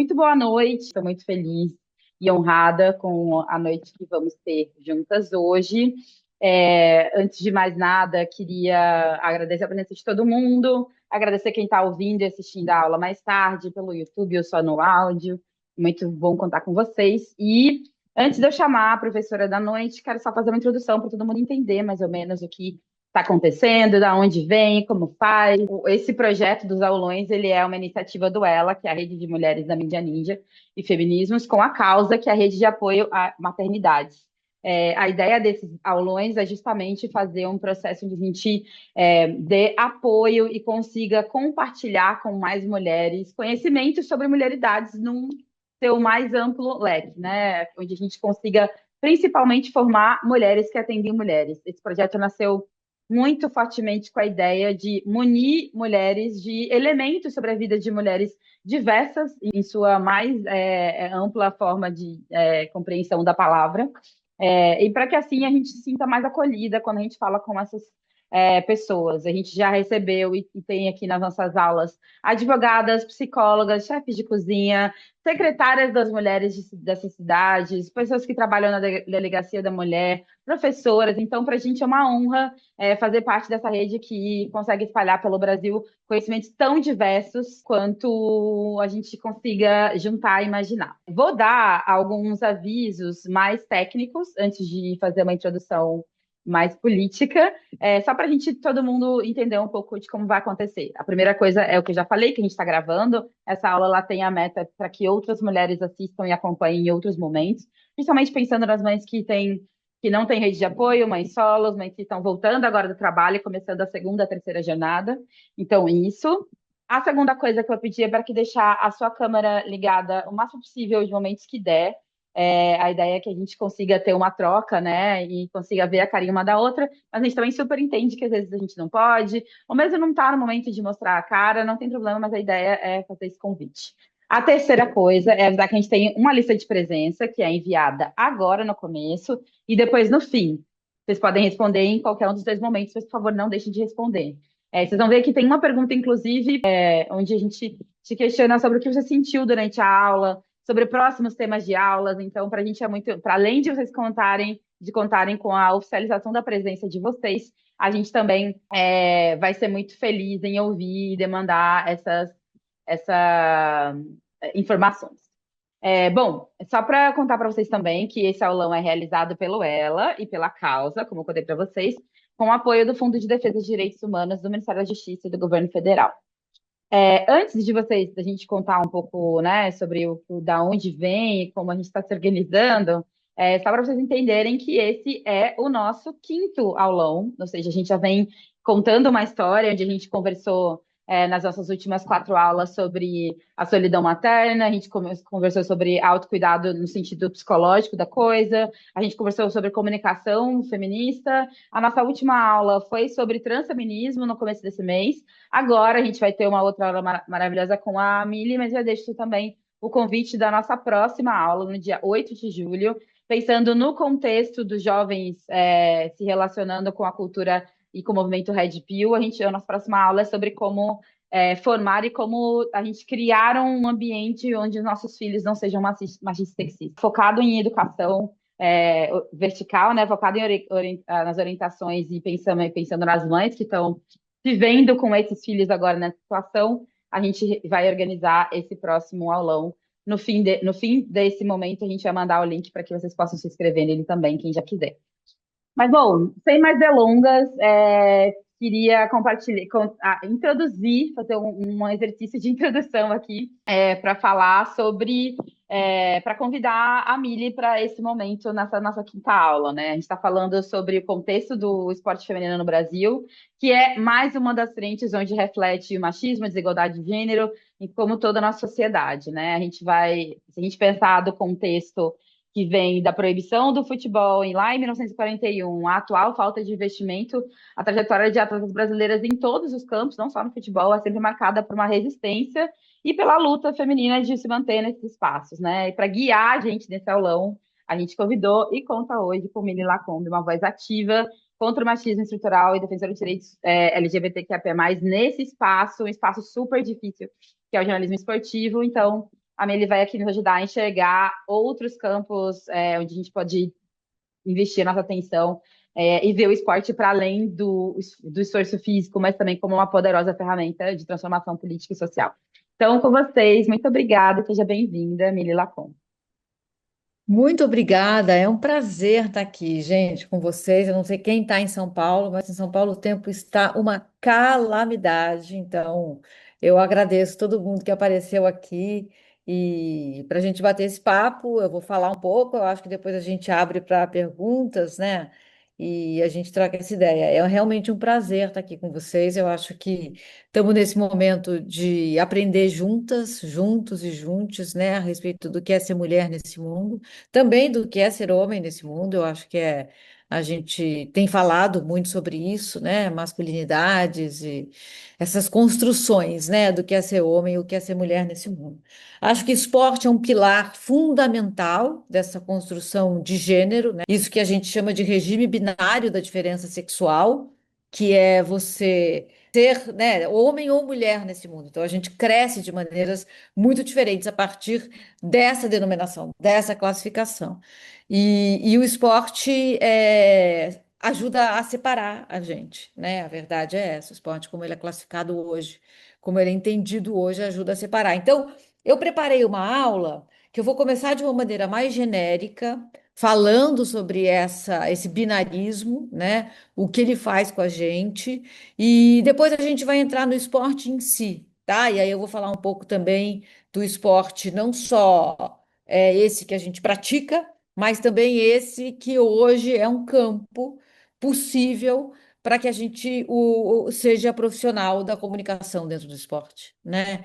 muito boa noite. Estou muito feliz e honrada com a noite que vamos ter juntas hoje. Antes de mais nada, queria agradecer a presença de todo mundo, agradecer quem está ouvindo e assistindo a aula mais tarde pelo YouTube ou só no áudio. Muito bom contar com vocês. E antes de eu chamar a professora da noite, quero só fazer uma introdução para todo mundo entender mais ou menos o que está acontecendo, da onde vem, como faz. Esse projeto dos aulões, ele é uma iniciativa do ELA, que é a Rede de Mulheres da Mídia Ninja e Feminismos, com a causa, que é a Rede de Apoio à Maternidade. A ideia desses aulões é justamente fazer um processo onde a gente dê apoio e consiga compartilhar com mais mulheres conhecimentos sobre mulheridades num seu mais amplo leque, né? Onde a gente consiga principalmente formar mulheres que atendem mulheres. Esse projeto nasceu muito fortemente com a ideia de munir mulheres de elementos sobre a vida de mulheres diversas, em sua mais ampla forma de compreensão da palavra, e para que assim a gente se sinta mais acolhida quando a gente fala com essas pessoas. A gente já recebeu e tem aqui nas nossas aulas advogadas, psicólogas, chefes de cozinha, secretárias das mulheres dessas cidades, pessoas que trabalham na delegacia da mulher, professoras. Então, para a gente é uma honra fazer parte dessa rede que consegue espalhar pelo Brasil conhecimentos tão diversos quanto a gente consiga juntar e imaginar. Vou dar alguns avisos mais técnicos antes de fazer uma introdução mais política, só para a gente, todo mundo, entender um pouco de como vai acontecer. A primeira coisa é o que eu já falei, que a gente está gravando. Essa aula lá tem a meta para que outras mulheres assistam e acompanhem em outros momentos, principalmente pensando nas mães que não têm rede de apoio, mães solos, mães que estão voltando agora do trabalho e começando a segunda, a terceira jornada. Então, isso. A segunda coisa que eu pedi é para que deixar a sua câmera ligada o máximo possível de momentos que der. A ideia é que a gente consiga ter uma troca, né, e consiga ver a carinha uma da outra, mas a gente também super entende que às vezes a gente não pode, ou mesmo não está no momento de mostrar a cara, não tem problema, mas a ideia é fazer esse convite. A terceira coisa é avisar que a gente tem uma lista de presença que é enviada agora no começo e depois no fim. Vocês podem responder em qualquer um dos dois momentos, mas por favor não deixem de responder. Vocês vão ver que tem uma pergunta, inclusive, onde a gente te questiona sobre o que você sentiu durante a aula, sobre próximos temas de aulas. Então, para a gente é muito, para além de vocês contarem com a oficialização da presença de vocês, a gente também vai ser muito feliz em ouvir e demandar essas informações. Bom, só para contar para vocês também que esse aulão é realizado pelo ELA e pela Causa, como eu contei para vocês, com o apoio do Fundo de Defesa dos Direitos Humanos do Ministério da Justiça e do Governo Federal. Antes de da gente contar um pouco, né, sobre da onde vem e como a gente está se organizando, só para vocês entenderem que esse é o nosso quinto aulão, ou seja, a gente já vem contando uma história onde a gente conversou nas nossas últimas quatro aulas sobre a solidão materna, a gente conversou sobre autocuidado no sentido psicológico da coisa, a gente conversou sobre comunicação feminista, a nossa última aula foi sobre transfeminismo no começo desse mês. Agora a gente vai ter uma outra aula maravilhosa com a Mili, mas já deixo também o convite da nossa próxima aula, no dia 8 de julho, pensando no contexto dos jovens se relacionando com a cultura e com o movimento Red Pill. A nossa próxima aula é sobre como formar e como a gente criar um ambiente onde os nossos filhos não sejam machistas e sexistas. Focado em educação vertical, né? Focado nas orientações e pensando nas mães que estão vivendo com esses filhos agora nessa situação, a gente vai organizar esse próximo aulão. No fim desse momento, a gente vai mandar o link para que vocês possam se inscrever nele também, quem já quiser. Mas, bom, sem mais delongas, queria compartilhar, introduzir, fazer um exercício de introdução aqui para falar sobre, para convidar a Mili para esse momento nessa nossa quinta aula, né? A gente está falando sobre o contexto do esporte feminino no Brasil, que é mais uma das frentes onde reflete o machismo, a desigualdade de gênero, e como toda a nossa sociedade, né? Se a gente pensar do contexto que vem da proibição do futebol lá em 1941, a atual falta de investimento, a trajetória de atletas brasileiras em todos os campos, não só no futebol, é sempre marcada por uma resistência e pela luta feminina de se manter nesses espaços, né? E para guiar a gente nesse aulão, a gente convidou e conta hoje com Mili Lacombe, uma voz ativa contra o machismo estrutural e defensora de direitos LGBTQIA+, nesse espaço, um espaço super difícil, que é o jornalismo esportivo. Então, a Meli vai aqui nos ajudar a enxergar outros campos onde a gente pode investir nossa atenção e ver o esporte para além do esforço físico, mas também como uma poderosa ferramenta de transformação política e social. Então, com vocês, muito obrigada, seja bem-vinda, Mili Lacombe. Muito obrigada, é um prazer estar aqui, gente, com vocês. Eu não sei quem está em São Paulo, mas em São Paulo o tempo está uma calamidade. Então, eu agradeço todo mundo que apareceu aqui e para a gente bater esse papo, eu vou falar um pouco. Eu acho que depois a gente abre para perguntas, né? E a gente troca essa ideia. É realmente um prazer estar aqui com vocês. Eu acho que estamos nesse momento de aprender juntas, juntos e juntos, né, a respeito do que é ser mulher nesse mundo também do que é ser homem nesse mundo. Eu acho que a gente tem falado muito sobre isso, né? Masculinidades e essas construções, né? Do que é ser homem e o que é ser mulher nesse mundo. Acho que esporte é um pilar fundamental dessa construção de gênero, né? Isso que a gente chama de regime binário da diferença sexual, que é você ser, né, homem ou mulher nesse mundo. Então a gente cresce de maneiras muito diferentes a partir dessa denominação, dessa classificação. E o esporte ajuda a separar a gente, né? A verdade é essa. O esporte, como ele é classificado hoje, como ele é entendido hoje, ajuda a separar. Então, eu preparei uma aula que eu vou começar de uma maneira mais genérica, falando sobre esse binarismo, né? O que ele faz com a gente, e depois a gente vai entrar no esporte em si, tá? E aí eu vou falar um pouco também do esporte, não só esse que a gente pratica, mas também esse que hoje é um campo possível para que a gente seja profissional da comunicação dentro do esporte, né?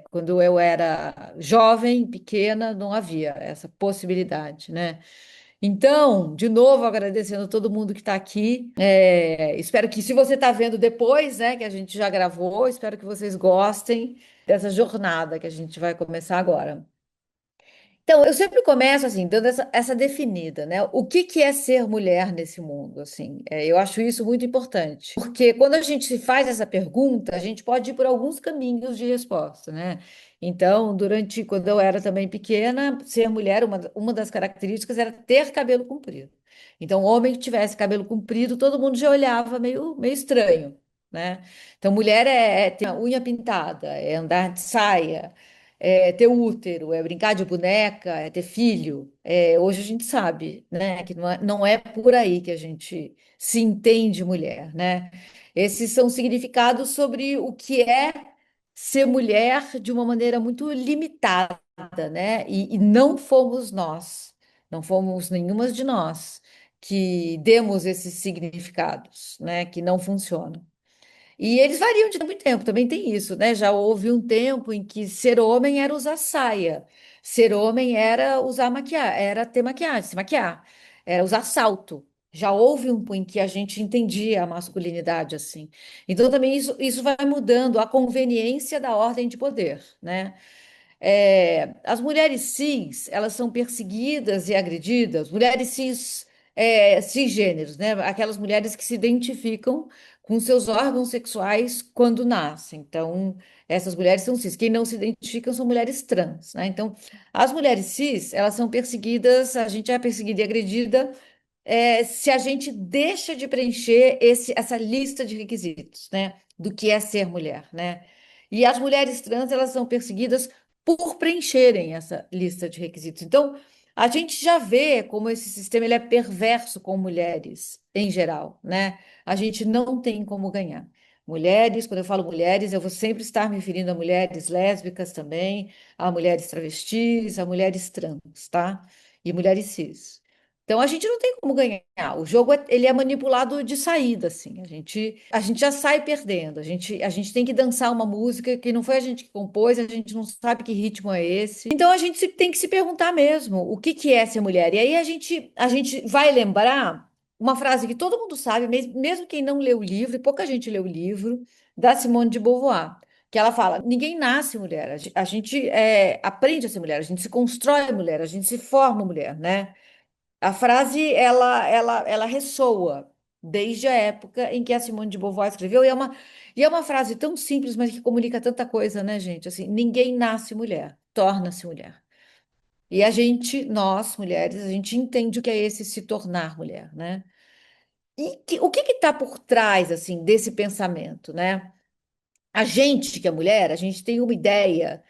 Quando eu era jovem, pequena, não havia essa possibilidade, né? Então, de novo, agradecendo a todo mundo que está aqui. Espero que, se você está vendo depois, né, que a gente já gravou, espero que vocês gostem dessa jornada que a gente vai começar agora. Então, eu sempre começo assim, dando essa definida, né? O que que é ser mulher nesse mundo, assim? Eu acho isso muito importante, porque quando a gente se faz essa pergunta, a gente pode ir por alguns caminhos de resposta, né? Então, quando eu era também pequena, ser mulher, uma das características era ter cabelo comprido. Então, homem que tivesse cabelo comprido, todo mundo já olhava meio estranho, né? Então, mulher é ter a unha pintada, é andar de saia, é ter útero, é brincar de boneca, é ter filho. Hoje a gente sabe, né, que não é por aí que a gente se entende mulher, né? Esses são significados sobre o que é ser mulher de uma maneira muito limitada, né? E não fomos nós, não fomos nenhuma de nós que demos esses significados, né, que não funcionam. E eles variam de tempo em tempo, também tem isso, né? Já houve um tempo em que ser homem era usar saia, ser homem era usar maquiagem, era ter maquiagem, se maquiar, era usar salto. Já houve um tempo em que a gente entendia a masculinidade assim. Então também isso vai mudando a conveniência da ordem de poder, né? As mulheres cis, elas são perseguidas e agredidas, mulheres cisgêneros, né? Aquelas mulheres que se identificam com seus órgãos sexuais quando nascem. Então, essas mulheres são cis. Quem não se identificam são mulheres trans, né? Então, as mulheres cis, elas são perseguidas, a gente é perseguida e agredida se a gente deixa de preencher essa lista de requisitos, né, do que é ser mulher, né? E as mulheres trans, elas são perseguidas por preencherem essa lista de requisitos. Então, a gente já vê como esse sistema ele é perverso com mulheres em geral, né? A gente não tem como ganhar. Mulheres, quando eu falo mulheres, eu vou sempre estar me referindo a mulheres lésbicas também, a mulheres travestis, a mulheres trans, tá? E mulheres cis. Então a gente não tem como ganhar. O jogo ele é manipulado de saída, assim. A gente já sai perdendo. A gente tem que dançar uma música que não foi a gente que compôs, a gente não sabe que ritmo é esse. Então a gente tem que se perguntar mesmo o que que é ser mulher. E aí a gente vai lembrar uma frase que todo mundo sabe, mesmo quem não leu o livro, e pouca gente leu o livro, da Simone de Beauvoir. Que ela fala: ninguém nasce mulher, a gente aprende a ser mulher, a gente se constrói mulher, a gente se forma mulher, né? A frase ela ressoa desde a época em que a Simone de Beauvoir escreveu, e é uma frase tão simples, mas que comunica tanta coisa, né, gente? Assim, ninguém nasce mulher. torna-se mulher. E a gente, nós, mulheres, a gente entende o que é esse se tornar mulher, né? E o que está por trás, assim, desse pensamento, né? A gente que é mulher, a gente tem uma ideia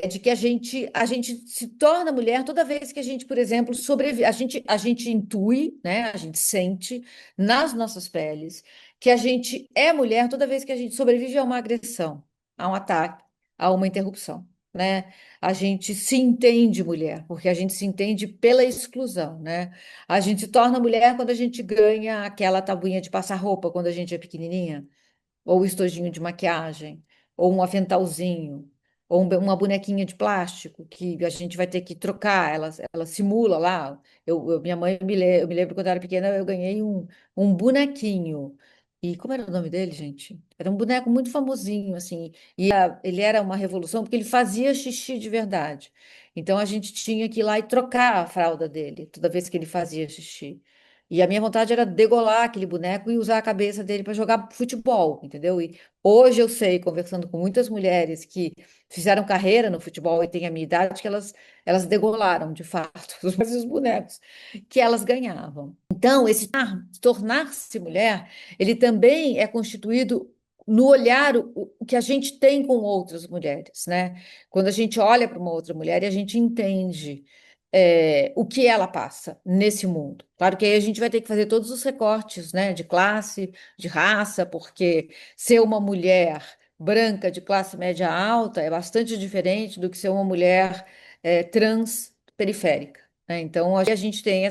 de que a gente se torna mulher toda vez que a gente, por exemplo, sobrevive. A gente intui, né? A gente sente nas nossas peles que a gente é mulher toda vez que a gente sobrevive a uma agressão, a um ataque, a uma interrupção, né? A gente se entende mulher, porque a gente se entende pela exclusão, né? A gente se torna mulher quando a gente ganha aquela tabuinha de passar roupa quando a gente é pequenininha ou um estojinho de maquiagem, ou um aventalzinho, ou uma bonequinha de plástico que a gente vai ter que trocar, ela simula lá. Minha mãe eu me lembro quando eu era pequena, eu ganhei um bonequinho. E como era o nome dele, gente? Era um boneco muito famosinho, assim. Ele era uma revolução porque ele fazia xixi de verdade. Então a gente tinha que ir lá e trocar a fralda dele toda vez que ele fazia xixi. E a minha vontade era degolar aquele boneco e usar a cabeça dele para jogar futebol, entendeu? E hoje eu sei, conversando com muitas mulheres que fizeram carreira no futebol e têm a minha idade, que elas degolaram, de fato, os bonecos que elas ganhavam. Então, esse tornar-se mulher, ele também é constituído no olhar o que a gente tem com outras mulheres, né? Quando a gente olha para uma outra mulher e a gente entende o que ela passa nesse mundo. Claro que aí a gente vai ter que fazer todos os recortes, né, de classe, de raça, porque ser uma mulher branca de classe média alta é bastante diferente do que ser uma mulher trans periférica, né? Então a gente tem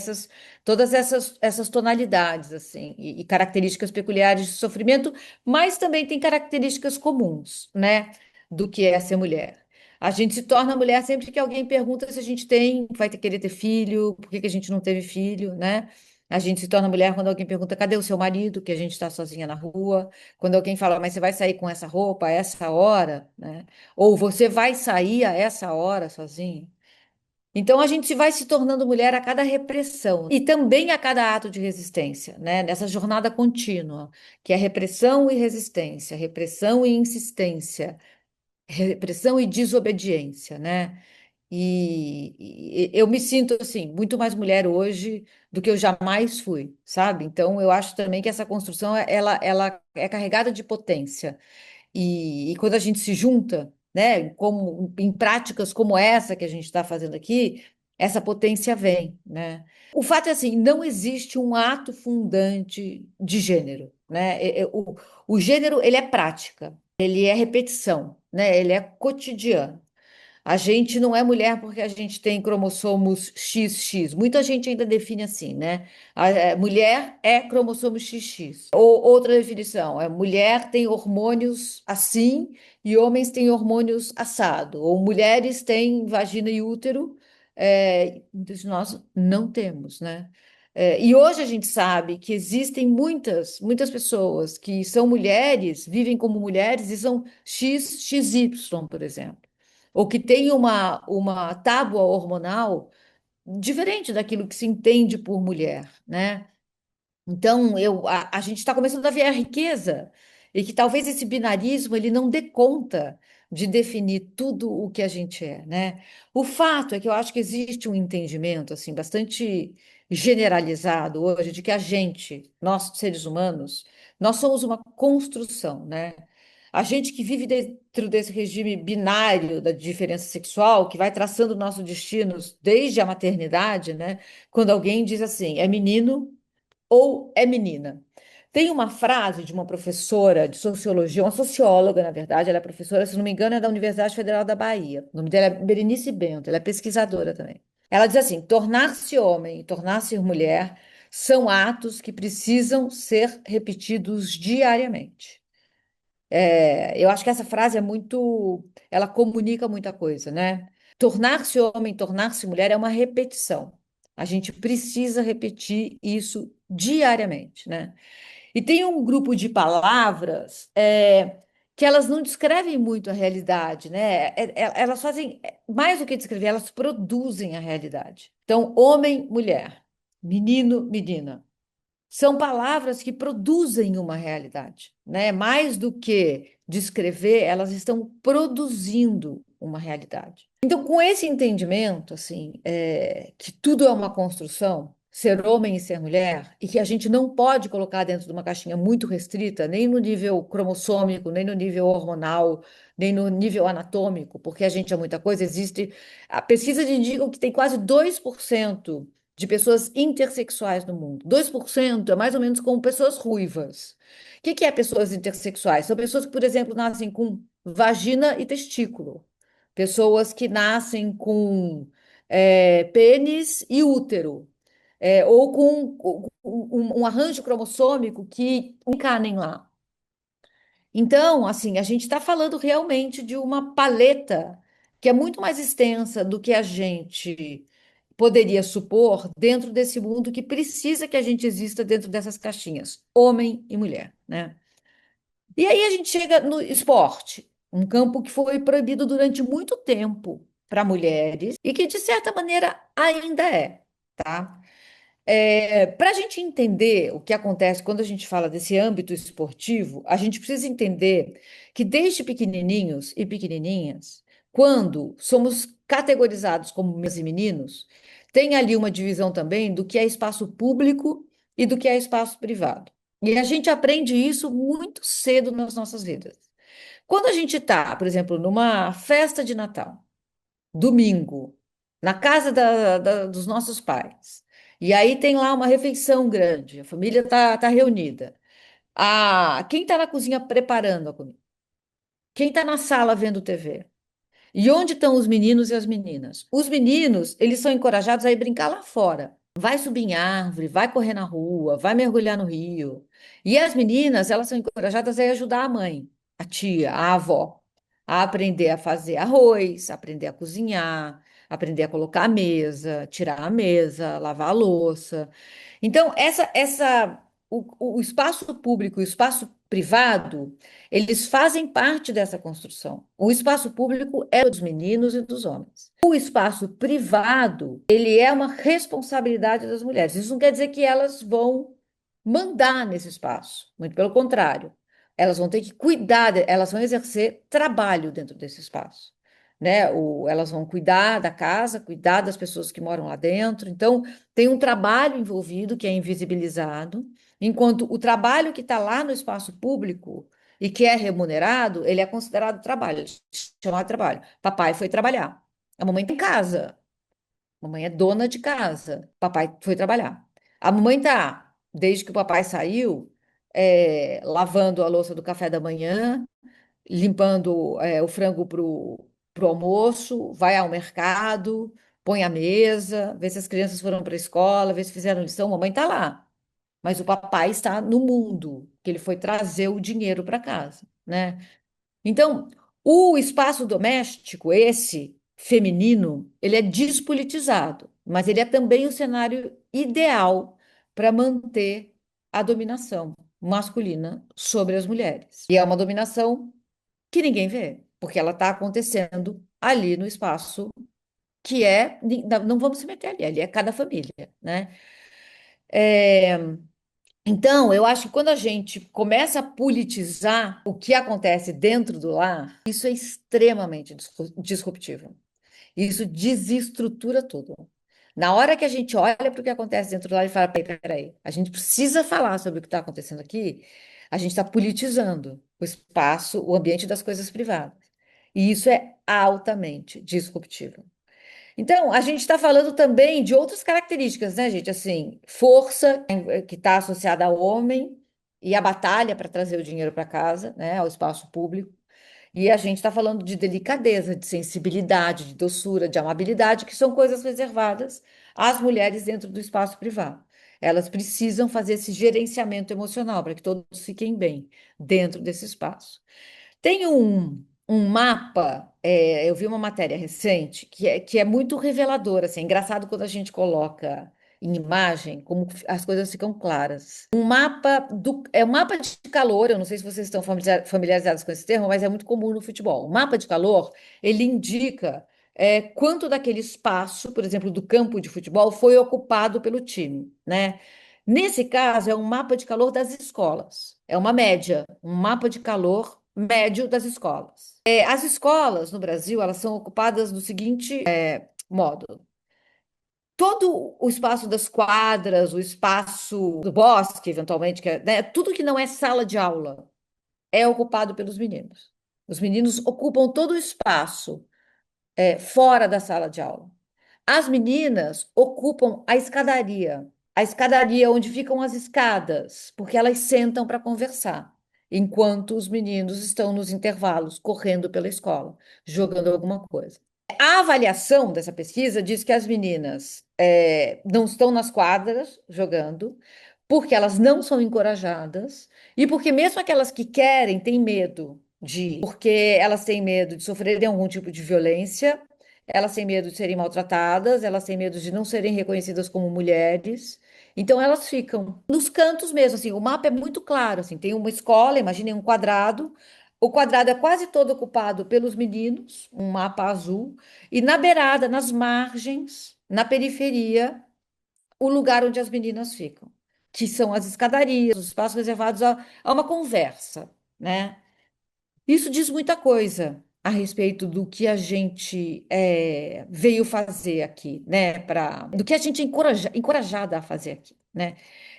todas essas tonalidades assim e características peculiares de sofrimento, mas também tem características comuns, né, do que é ser mulher. A gente se torna mulher sempre que alguém pergunta se a gente vai querer ter filho, por que que a gente não teve filho, né? A gente se torna mulher quando alguém pergunta, cadê o seu marido, que a gente está sozinha na rua. Quando alguém fala, mas você vai sair com essa roupa a essa hora, né? Ou você vai sair a essa hora sozinho. Então a gente vai se tornando mulher a cada repressão e também a cada ato de resistência, né? Nessa jornada contínua, que é repressão e resistência, repressão e insistência, repressão e desobediência, né? E eu me sinto assim muito mais mulher hoje do que eu jamais fui, sabe? Então eu acho também que essa construção ela é carregada de potência. E quando a gente se junta, né, como em práticas como essa que a gente está fazendo aqui, essa potência vem, né? O fato é assim, não existe um ato fundante de gênero, né? O gênero ele é prática, ele é repetição, né? Ele é cotidiano. A gente não é mulher porque a gente tem cromossomos XX. Muita gente ainda define assim, né? Mulher é cromossomo XX. Ou outra definição, mulher tem hormônios assim e homens têm hormônios assado. Ou mulheres têm vagina e útero, muitos de nós não temos, né? E hoje a gente sabe que existem muitas pessoas que são mulheres, vivem como mulheres e são XXY, por exemplo, ou que tem uma tábua hormonal diferente daquilo que se entende por mulher, né? Então, a gente está começando a ver a riqueza e que talvez esse binarismo ele não dê conta de definir tudo o que a gente é, né? O fato é que eu acho que existe um entendimento assim bastante generalizado hoje de que nós seres humanos, nós somos uma construção, né? A gente que vive dentro desse regime binário da diferença sexual, que vai traçando nossos destinos desde a maternidade, né? Quando alguém diz assim, é menino ou é menina. Tem uma frase de uma professora de sociologia, uma socióloga, na verdade, ela é professora, se não me engano, é da Universidade Federal da Bahia. O nome dela é Berenice Bento, ela é pesquisadora também. Ela diz assim: tornar-se homem e tornar-se mulher são atos que precisam ser repetidos diariamente. Eu acho que essa frase é muito, ela comunica muita coisa, né? Tornar-se homem, tornar-se mulher é uma repetição. A gente precisa repetir isso diariamente, né? E tem um grupo de palavras que elas não descrevem muito a realidade, né? Elas fazem mais do que descrever, elas produzem a realidade. Então, homem, mulher, menino, menina. São palavras que produzem uma realidade, né? Mais do que descrever, elas estão produzindo uma realidade. Então, com esse entendimento, assim, que tudo é uma construção, ser homem e ser mulher, e que a gente não pode colocar dentro de uma caixinha muito restrita, nem no nível cromossômico, nem no nível hormonal, nem no nível anatômico, porque a gente é muita coisa. Existe. A pesquisa indica que tem quase 2% de pessoas intersexuais no mundo. 2% é mais ou menos como pessoas ruivas. O que é pessoas intersexuais? São pessoas que, por exemplo, nascem com vagina e testículo. Pessoas que nascem com pênis e útero. Ou com um arranjo cromossômico que encanem lá. Então, assim, a gente está falando realmente de uma paleta que é muito mais extensa do que a gente poderia supor dentro desse mundo que precisa que a gente exista dentro dessas caixinhas, homem e mulher, né? E aí a gente chega no esporte, um campo que foi proibido durante muito tempo para mulheres e que, de certa maneira, ainda é, tá? Para a gente entender o que acontece quando a gente fala desse âmbito esportivo, a gente precisa entender que desde pequenininhos e pequenininhas, quando somos categorizados como meninas e meninos, tem ali uma divisão também do que é espaço público e do que é espaço privado. E a gente aprende isso muito cedo nas nossas vidas. Quando a gente está, por exemplo, numa festa de Natal, domingo, na casa dos nossos pais. E aí tem lá uma refeição grande, a família tá reunida. Quem está na cozinha preparando a comida? Quem está na sala vendo TV? E onde estão os meninos e as meninas? Os meninos, eles são encorajados a ir brincar lá fora. Vai subir em árvore, vai correr na rua, vai mergulhar no rio. E as meninas, elas são encorajadas a ir ajudar a mãe, a tia, a avó, a aprender a fazer arroz, a aprender a cozinhar, aprender a colocar a mesa, tirar a mesa, lavar a louça. Então, o espaço público e o espaço privado, eles fazem parte dessa construção. O espaço público é dos meninos e dos homens. O espaço privado, ele é uma responsabilidade das mulheres. Isso não quer dizer que elas vão mandar nesse espaço, muito pelo contrário. Elas vão ter que cuidar, elas vão exercer trabalho dentro desse espaço. Né? Elas vão cuidar da casa, cuidar das pessoas que moram lá dentro. Então, tem um trabalho envolvido que é invisibilizado, enquanto o trabalho que está lá no espaço público e que é remunerado, ele é considerado trabalho, chamado trabalho. Papai foi trabalhar. A mamãe está em casa. A mamãe é dona de casa. Papai foi trabalhar. A mamãe está, desde que o papai saiu, lavando a louça do café da manhã, limpando o frango pro almoço, vai ao mercado, põe a mesa, vê se as crianças foram para a escola, vê se fizeram lição. Mamãe está lá. Mas o papai está no mundo, que ele foi trazer o dinheiro para casa, né? Então, o espaço doméstico, esse feminino, ele é despolitizado, mas ele é também o cenário ideal para manter a dominação masculina sobre as mulheres. E é uma dominação que ninguém vê, porque ela está acontecendo ali no espaço que não vamos se meter ali, ali é cada família, né? É, então, eu acho que quando a gente começa a politizar o que acontece dentro do lar, isso é extremamente disruptivo. Isso desestrutura tudo. Na hora que a gente olha para o que acontece dentro do lar e fala, peraí, peraí, a gente precisa falar sobre o que está acontecendo aqui, a gente está politizando o espaço, o ambiente das coisas privadas. E isso é altamente disruptivo. Então, a gente está falando também de outras características, né, gente? Assim, força, que está associada ao homem, e a batalha para trazer o dinheiro para casa, né, ao espaço público. E a gente está falando de delicadeza, de sensibilidade, de doçura, de amabilidade, que são coisas reservadas às mulheres dentro do espaço privado. Elas precisam fazer esse gerenciamento emocional para que todos fiquem bem dentro desse espaço. Tem um mapa, eu vi uma matéria recente que é muito reveladora, assim, é engraçado quando a gente coloca em imagem, como as coisas ficam claras. É um mapa de calor, eu não sei se vocês estão familiarizados com esse termo, mas é muito comum no futebol. O mapa de calor, ele indica quanto daquele espaço, por exemplo, do campo de futebol, foi ocupado pelo time, né? Nesse caso, é um mapa de calor das escolas. É uma média, um mapa de calor médio das escolas. As escolas no Brasil, elas são ocupadas do seguinte modo. Todo o espaço das quadras, o espaço do bosque, eventualmente, né, tudo que não é sala de aula, é ocupado pelos meninos. Os meninos ocupam todo o espaço fora da sala de aula. As meninas ocupam a escadaria onde ficam as escadas, porque elas sentam para conversar, enquanto os meninos estão nos intervalos correndo pela escola, jogando alguma coisa. A avaliação dessa pesquisa diz que as meninas não estão nas quadras jogando, porque elas não são encorajadas e porque mesmo aquelas que querem têm medo de ir, porque elas têm medo de sofrerem algum tipo de violência, elas têm medo de serem maltratadas, elas têm medo de não serem reconhecidas como mulheres. Então elas ficam nos cantos mesmo, assim, o mapa é muito claro, assim, tem uma escola, imaginem um quadrado, o quadrado é quase todo ocupado pelos meninos, um mapa azul, e na beirada, nas margens, na periferia, o lugar onde as meninas ficam, que são as escadarias, os espaços reservados a uma conversa, né? Isso diz muita coisa a respeito do que a gente veio fazer aqui, né? Do que a gente é encorajada a fazer aqui, né?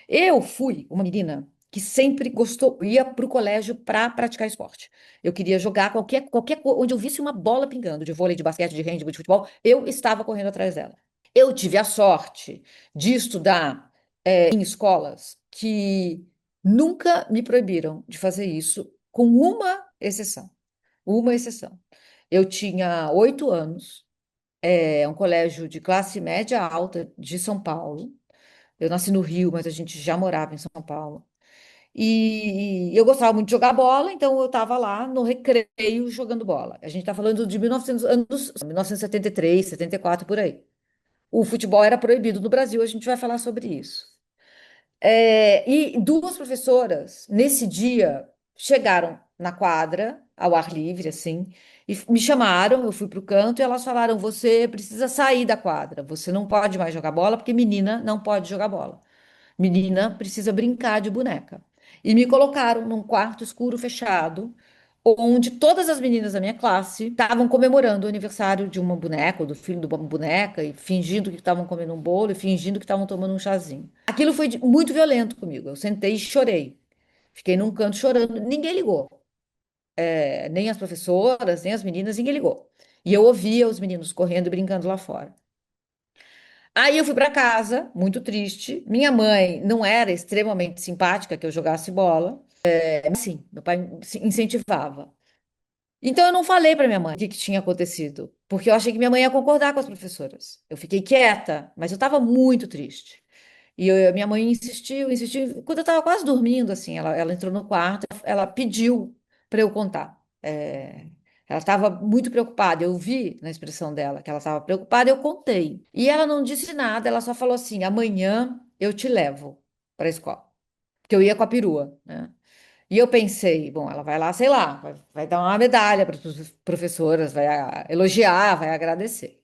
Eu fui uma menina que sempre gostou, ia para o colégio para praticar esporte. Eu queria jogar onde eu visse uma bola pingando, de vôlei, de basquete, de handebol, de futebol, eu estava correndo atrás dela. Eu tive a sorte de estudar em escolas que nunca me proibiram de fazer isso, com uma exceção. Uma exceção. Eu tinha 8 anos, um colégio de classe média alta de São Paulo. Eu nasci no Rio, mas a gente já morava em São Paulo. E eu gostava muito de jogar bola, então eu estava lá no recreio jogando bola. A gente está falando de 1900, anos, 1973, 74, por aí. O futebol era proibido no Brasil, a gente vai falar sobre isso. E duas professoras, nesse dia, chegaram na quadra, ao ar livre, assim, e me chamaram. Eu fui para o canto e elas falaram: Você precisa sair da quadra, você não pode mais jogar bola, porque menina não pode jogar bola. Menina precisa brincar de boneca. E me colocaram num quarto escuro fechado, onde todas as meninas da minha classe estavam comemorando o aniversário de uma boneca, ou do filho de uma boneca, e fingindo que estavam comendo um bolo e fingindo que estavam tomando um chazinho. Aquilo foi muito violento comigo. Eu sentei e chorei. Fiquei num canto chorando. Ninguém ligou. Nem as professoras, nem as meninas, ninguém ligou. E eu ouvia os meninos correndo e brincando lá fora. Aí eu fui para casa, muito triste. Minha mãe não era extremamente simpática que eu jogasse bola. Sim, meu pai incentivava. Então eu não falei para minha mãe o que tinha acontecido, porque eu achei que minha mãe ia concordar com as professoras. Eu fiquei quieta, mas eu estava muito triste. E minha mãe insistiu, insistiu. Quando eu estava quase dormindo, assim, ela entrou no quarto, ela pediu para eu contar. Ela estava muito preocupada. Eu vi na expressão dela que ela estava preocupada, eu contei. E ela não disse nada, ela só falou assim: amanhã eu te levo para a escola. Porque eu ia com a perua, né? E eu pensei, bom, ela vai lá, sei lá, vai dar uma medalha para as professoras, vai elogiar, vai agradecer.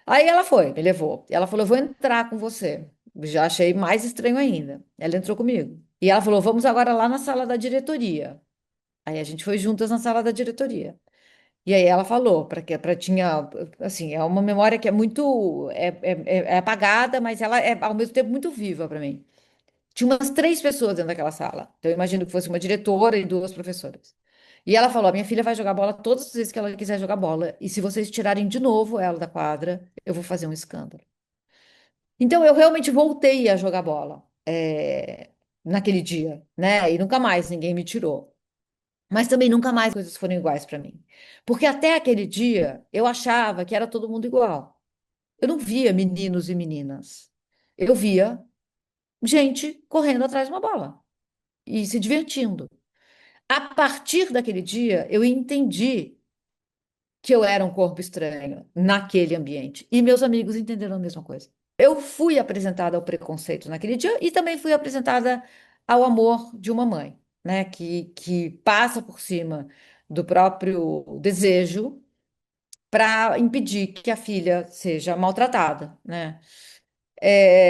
Aí ela foi, me levou. E ela falou: Eu vou entrar com você. Já achei mais estranho ainda. Ela entrou comigo. E ela falou: Vamos agora lá na sala da diretoria. Aí a gente foi juntas na sala da diretoria. E aí ela falou, para que para tinha assim, é uma memória que é muito é apagada, mas ela é ao mesmo tempo muito viva para mim. Tinha umas 3 pessoas dentro daquela sala. Então eu imagino que fosse uma diretora e 2 professoras. E ela falou: Minha filha vai jogar bola todas as vezes que ela quiser jogar bola. E se vocês tirarem de novo ela da quadra, eu vou fazer um escândalo. Então eu realmente voltei a jogar bola naquele dia, né? E nunca mais ninguém me tirou. Mas também nunca mais coisas foram iguais para mim. Porque até aquele dia eu achava que era todo mundo igual. Eu não via meninos e meninas. Eu via gente correndo atrás de uma bola e se divertindo. A partir daquele dia, eu entendi que eu era um corpo estranho naquele ambiente. E meus amigos entenderam a mesma coisa. Eu fui apresentada ao preconceito naquele dia e também fui apresentada ao amor de uma mãe, né, que passa por cima do próprio desejo para impedir que a filha seja maltratada, né?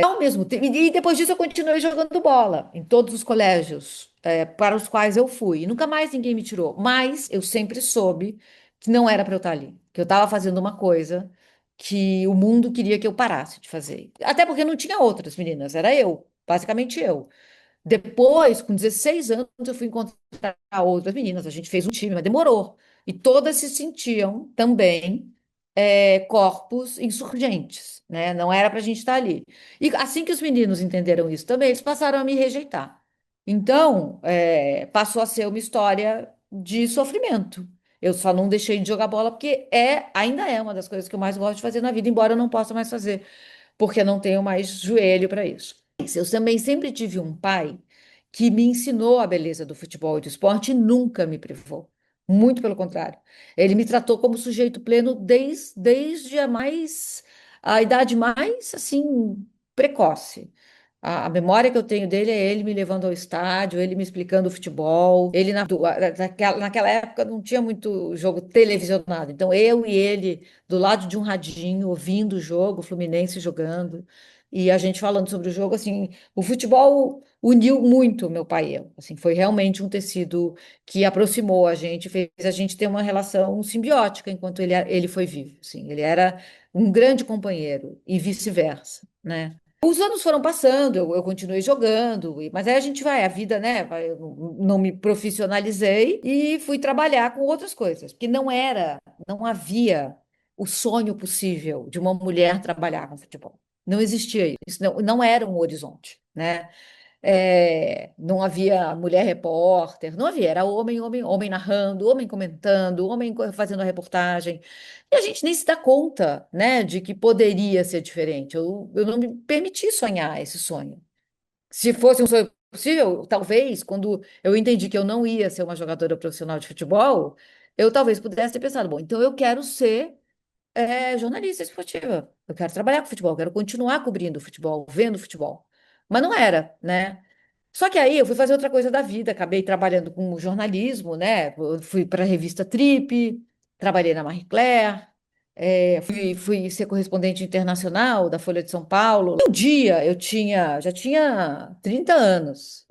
Ao mesmo tempo, e depois disso eu continuei jogando bola em todos os colégios para os quais eu fui. E nunca mais ninguém me tirou. Mas eu sempre soube que não era para eu estar ali, que eu estava fazendo uma coisa que o mundo queria que eu parasse de fazer. Até porque não tinha outras meninas, era eu, basicamente eu. Depois, com 16 anos, eu fui encontrar outras meninas. A gente fez um time, mas demorou. E todas se sentiam também corpos insurgentes, né? Não era para a gente estar ali. E assim que os meninos entenderam isso também, eles passaram a me rejeitar. Então, passou a ser uma história de sofrimento. Eu só não deixei de jogar bola porque ainda é uma das coisas que eu mais gosto de fazer na vida, embora eu não possa mais fazer, porque eu não tenho mais joelho para isso. Eu também sempre tive um pai que me ensinou a beleza do futebol e do esporte e nunca me privou. Muito pelo contrário. Ele me tratou como sujeito pleno desde a idade mais assim precoce. A memória que eu tenho dele é ele me levando ao estádio, ele me explicando o futebol. Naquela época não tinha muito jogo televisionado, então eu e ele do lado de um radinho, ouvindo o jogo, o Fluminense jogando, e a gente falando sobre o jogo, assim, o futebol uniu muito meu pai e eu. Assim, foi realmente um tecido que aproximou a gente, fez a gente ter uma relação simbiótica enquanto ele foi vivo. Assim, ele era um grande companheiro e vice-versa, né? Os anos foram passando, eu continuei jogando, mas aí a gente vai, a vida, né? Eu não me profissionalizei e fui trabalhar com outras coisas, porque não havia o sonho possível de uma mulher trabalhar com futebol. Não existia isso, não era um horizonte, né? Não havia mulher repórter, não havia, era homem, homem, homem narrando, homem comentando, homem fazendo a reportagem. E a gente nem se dá conta, né, de que poderia ser diferente. Eu não me permiti sonhar esse sonho. Se fosse um sonho possível, talvez, quando eu entendi que eu não ia ser uma jogadora profissional de futebol, eu talvez pudesse ter pensado, bom, então eu quero ser jornalista esportiva. Eu quero trabalhar com futebol, eu quero continuar cobrindo futebol, vendo futebol. Mas não era, né? Só que aí eu fui fazer outra coisa da vida, acabei trabalhando com jornalismo, né? Eu fui para a revista Trip, trabalhei na Marie Claire, fui ser correspondente internacional da Folha de São Paulo. Um dia já tinha 30 anos.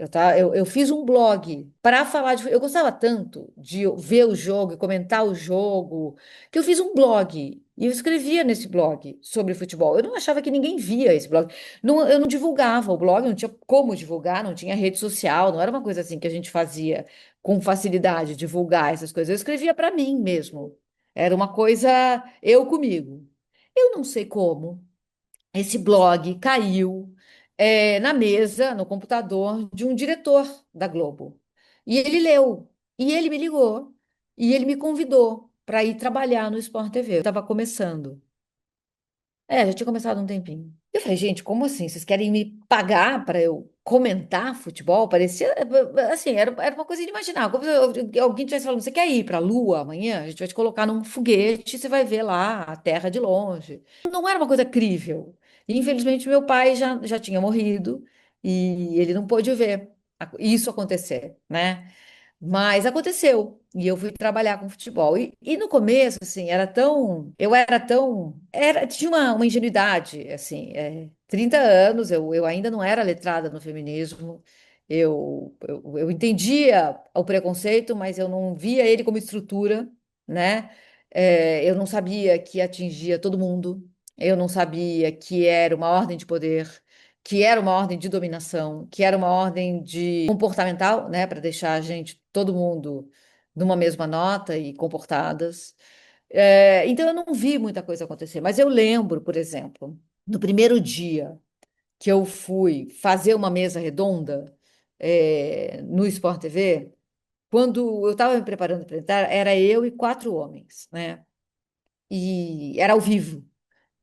Eu fiz um blog para falar de. Eu gostava tanto de ver o jogo e comentar o jogo, que eu fiz um blog. E eu escrevia nesse blog sobre futebol. Eu não achava que ninguém via esse blog. Eu não divulgava o blog, não tinha como divulgar, não tinha rede social, não era uma coisa assim que a gente fazia com facilidade, divulgar essas coisas. Eu escrevia para mim mesmo. Era uma coisa eu comigo. Eu não sei como esse blog caiu na mesa, no computador de um diretor da Globo. E ele leu, e ele me ligou, e ele me convidou para ir trabalhar no Sport TV. Eu estava começando. Já tinha começado há um tempinho. Eu falei, gente, como assim? Vocês querem me pagar para eu comentar futebol? Parecia, assim, era uma coisa inimaginável. Como se alguém estivesse falando, você quer ir para a Lua amanhã? A gente vai te colocar num foguete, você vai ver lá a Terra de longe. Não era uma coisa crível. E, infelizmente, meu pai já tinha morrido e ele não pôde ver isso acontecer, né? Mas aconteceu, e eu fui trabalhar com futebol. E no começo, assim, eu era tão, tinha uma ingenuidade, assim, 30 anos, eu ainda não era letrada no feminismo, eu entendia o preconceito, mas eu não via ele como estrutura, né? Eu não sabia que atingia todo mundo, eu não sabia que era uma ordem de poder, que era uma ordem de dominação, que era uma ordem de comportamental, né, para deixar a gente, todo mundo, numa mesma nota e comportadas. Então eu não vi muita coisa acontecer, mas eu lembro, por exemplo, no primeiro dia que eu fui fazer uma mesa redonda no Sport TV, quando eu estava me preparando para entrar, era eu e quatro homens, né? E era ao vivo.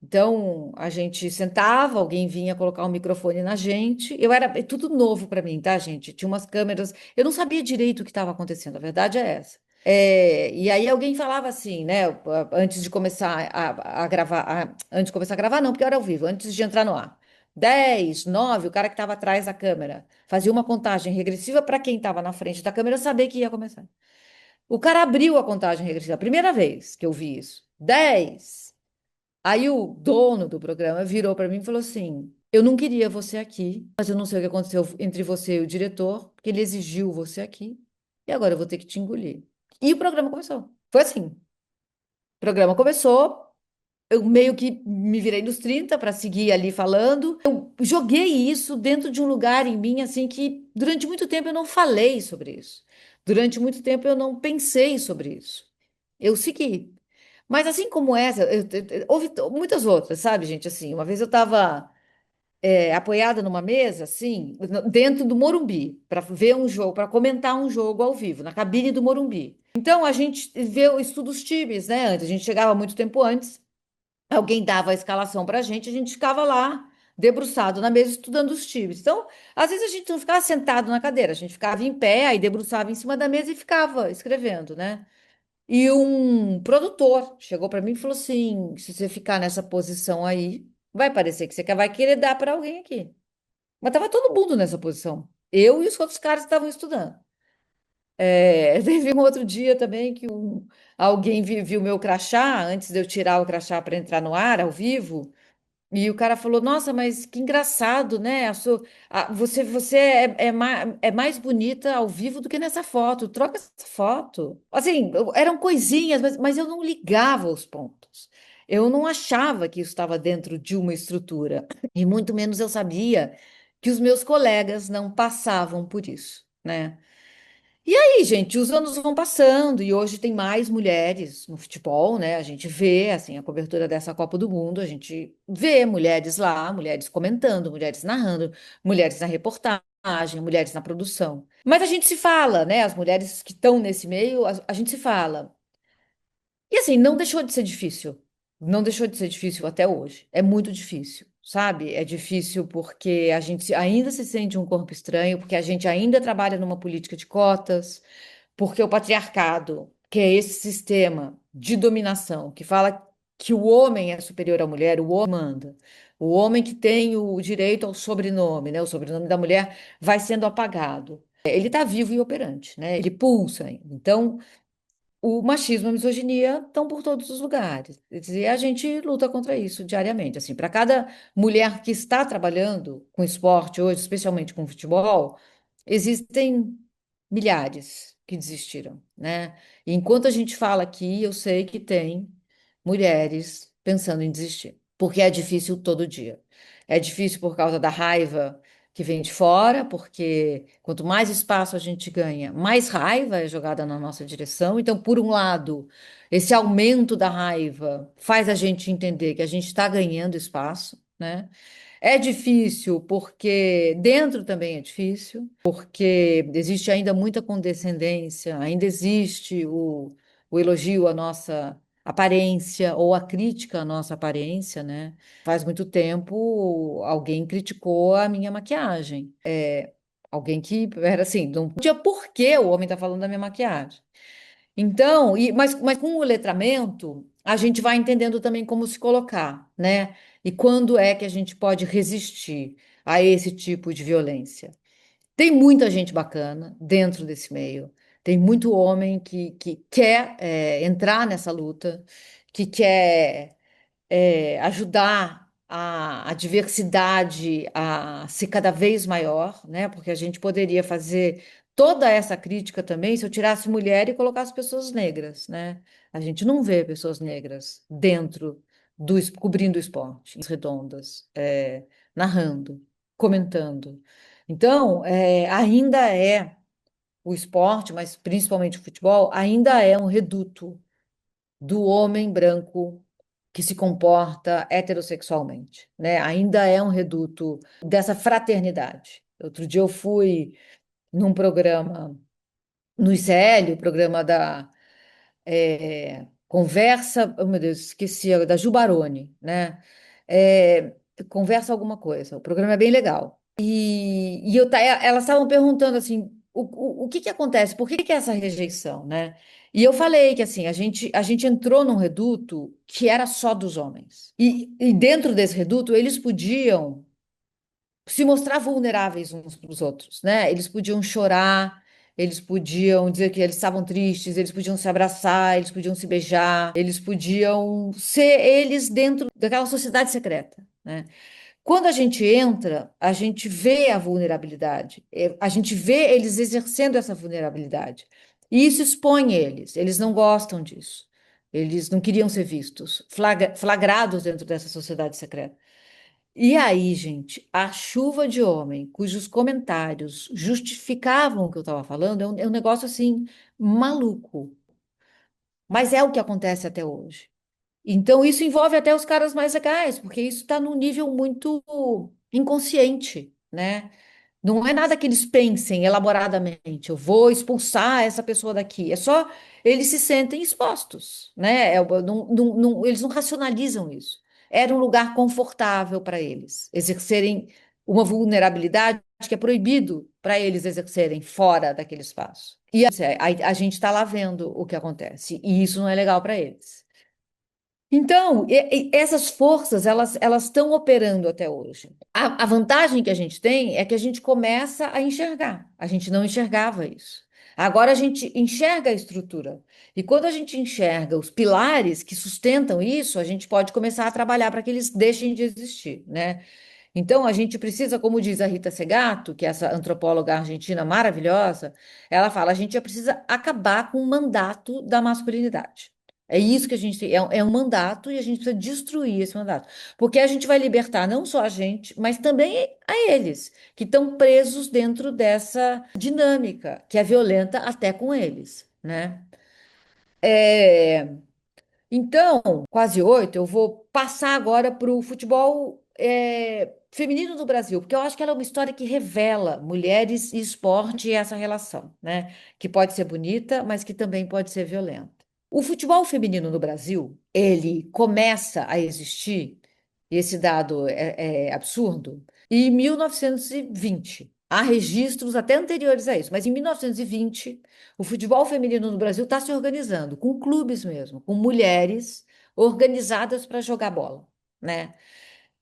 Então, a gente sentava, alguém vinha colocar um microfone na gente. É tudo novo para mim, tá, gente? Tinha umas câmeras, eu não sabia direito o que estava acontecendo, a verdade é essa. E aí alguém falava assim, né, antes de começar a gravar, antes de começar a gravar, não, porque era ao vivo, antes de entrar no ar. 10, 9, o cara que estava atrás da câmera fazia uma contagem regressiva para quem estava na frente da câmera saber que ia começar. O cara abriu a contagem regressiva, a primeira vez que eu vi isso. 10. Aí o dono do programa virou para mim e falou assim: Eu não queria você aqui, mas eu não sei o que aconteceu entre você e o diretor, porque ele exigiu você aqui, e agora eu vou ter que te engolir. E o programa começou. Foi assim. O programa começou, eu meio que me virei nos 30 para seguir ali falando. Eu joguei isso dentro de um lugar em mim, assim, que durante muito tempo eu não falei sobre isso. Durante muito tempo eu não pensei sobre isso. Eu segui. Mas assim como essa, houve muitas outras, sabe, gente? Assim, uma vez eu estava apoiada numa mesa, assim, dentro do Morumbi, para ver um jogo, para comentar um jogo ao vivo, na cabine do Morumbi. Então a gente vê o estudo dos times, né? Antes, a gente chegava muito tempo antes, alguém dava a escalação para a gente ficava lá, debruçado na mesa, estudando os times. Então, às vezes a gente não ficava sentado na cadeira, a gente ficava em pé, aí debruçava em cima da mesa e ficava escrevendo, né? E um produtor chegou para mim e falou assim: se você ficar nessa posição aí, vai parecer que você vai querer dar para alguém aqui. Mas estava todo mundo nessa posição. Eu e os outros caras que estavam estudando. Teve um outro dia também que alguém viu meu crachá, antes de eu tirar o crachá para entrar no ar, ao vivo, e o cara falou: Nossa, mas que engraçado, né? Você é mais bonita ao vivo do que nessa foto. Troca essa foto. Assim, eram coisinhas, mas eu não ligava os pontos. Eu não achava que isso estava dentro de uma estrutura. E muito menos eu sabia que os meus colegas não passavam por isso, né? E aí, gente, os anos vão passando e hoje tem mais mulheres no futebol, né? A gente vê, assim, a cobertura dessa Copa do Mundo, a gente vê mulheres lá, mulheres comentando, mulheres narrando, mulheres na reportagem, mulheres na produção. Mas a gente se fala, né? As mulheres que estão nesse meio, a gente se fala. E assim, não deixou de ser difícil. Não deixou de ser difícil até hoje. É muito difícil, sabe? É difícil porque a gente ainda se sente um corpo estranho, porque a gente ainda trabalha numa política de cotas, porque o patriarcado, que é esse sistema de dominação que fala que o homem é superior à mulher, o homem manda. O homem que tem o direito ao sobrenome, né? O sobrenome da mulher vai sendo apagado. Ele está vivo e operante, né? Ele pulsa ainda. Então, o machismo e a misoginia estão por todos os lugares. E a gente luta contra isso diariamente. Assim, para cada mulher que está trabalhando com esporte hoje, especialmente com futebol, existem milhares que desistiram, né? E enquanto a gente fala aqui, eu sei que tem mulheres pensando em desistir, porque é difícil todo dia. É difícil por causa da raiva que vem de fora, porque quanto mais espaço a gente ganha, mais raiva é jogada na nossa direção. Então, por um lado, esse aumento da raiva faz a gente entender que a gente está ganhando espaço, né? É difícil porque dentro também é difícil, porque existe ainda muita condescendência, ainda existe o elogio à nossa aparência ou a crítica à nossa aparência, né? Faz muito tempo alguém criticou a minha maquiagem. Alguém que era assim, não tinha por que o homem tá falando da minha maquiagem. Então, mas com o letramento, a gente vai entendendo também como se colocar, né? E quando é que a gente pode resistir a esse tipo de violência. Tem muita gente bacana dentro desse meio. Tem muito homem que quer entrar nessa luta, que quer ajudar a diversidade a ser cada vez maior, né? Porque a gente poderia fazer toda essa crítica também se eu tirasse mulher e colocasse pessoas negras, né? A gente não vê pessoas negras dentro cobrindo o esporte, em redondas, narrando, comentando. Então, ainda é o esporte, mas principalmente o futebol, ainda é um reduto do homem branco que se comporta heterossexualmente, né? Ainda é um reduto dessa fraternidade. Outro dia eu fui num programa no ICL, o programa da Conversa, oh meu Deus, esqueci, da Ju Baroni, né? É, Conversa alguma coisa. O programa é bem legal. Elas estavam perguntando assim, o que que acontece? Por que que é essa rejeição, né? E eu falei que assim, a gente entrou num reduto que era só dos homens. E dentro desse reduto, eles podiam se mostrar vulneráveis uns para os outros, né? Eles podiam chorar, eles podiam dizer que eles estavam tristes, eles podiam se abraçar, eles podiam se beijar, eles podiam ser eles dentro daquela sociedade secreta, né? Quando a gente entra, a gente vê a vulnerabilidade, a gente vê eles exercendo essa vulnerabilidade. E isso expõe eles, eles não gostam disso. Eles não queriam ser vistos, flagrados dentro dessa sociedade secreta. E aí, gente, a chuva de homem cujos comentários justificavam o que eu estava falando é um negócio assim maluco. Mas é o que acontece até hoje. Então, isso envolve até os caras mais legais, porque isso está num nível muito inconsciente, né? Não é nada que eles pensem elaboradamente, eu vou expulsar essa pessoa daqui. É só eles se sentem expostos, né? Eles não racionalizam isso. Era um lugar confortável para eles exercerem uma vulnerabilidade que é proibido para eles exercerem fora daquele espaço. E a gente está lá vendo o que acontece, e isso não é legal para eles. Então, essas forças, elas estão operando até hoje. A vantagem que a gente tem é que a gente começa a enxergar. A gente não enxergava isso. Agora a gente enxerga a estrutura. E quando a gente enxerga os pilares que sustentam isso, a gente pode começar a trabalhar para que eles deixem de existir, né? Então, a gente precisa, como diz a Rita Segato, que é essa antropóloga argentina maravilhosa, ela fala, a gente já precisa acabar com o mandato da masculinidade. É isso que a gente tem, é um mandato e a gente precisa destruir esse mandato. Porque a gente vai libertar não só a gente, mas também a eles, que estão presos dentro dessa dinâmica, que é violenta até com eles, né? É, então, quase 8, eu vou passar agora para o futebol feminino do Brasil, porque eu acho que ela é uma história que revela mulheres e esporte e essa relação, né? Que pode ser bonita, mas que também pode ser violenta. O futebol feminino no Brasil, ele começa a existir, e esse dado é absurdo, em 1920. Há registros até anteriores a isso, mas em 1920, o futebol feminino no Brasil está se organizando, com clubes mesmo, com mulheres organizadas para jogar bola, né?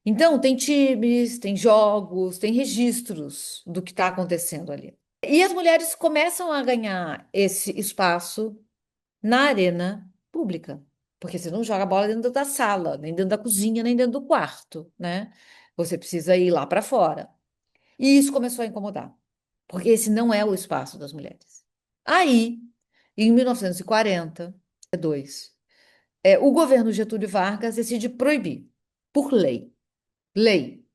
Então, tem times, tem jogos, tem registros do que está acontecendo ali. E as mulheres começam a ganhar esse espaço na arena pública, porque você não joga bola dentro da sala, nem dentro da cozinha, nem dentro do quarto, né? Você precisa ir lá para fora. E isso começou a incomodar, porque esse não é o espaço das mulheres. Aí, em 1942, o governo Getúlio Vargas decide proibir, por lei, lei.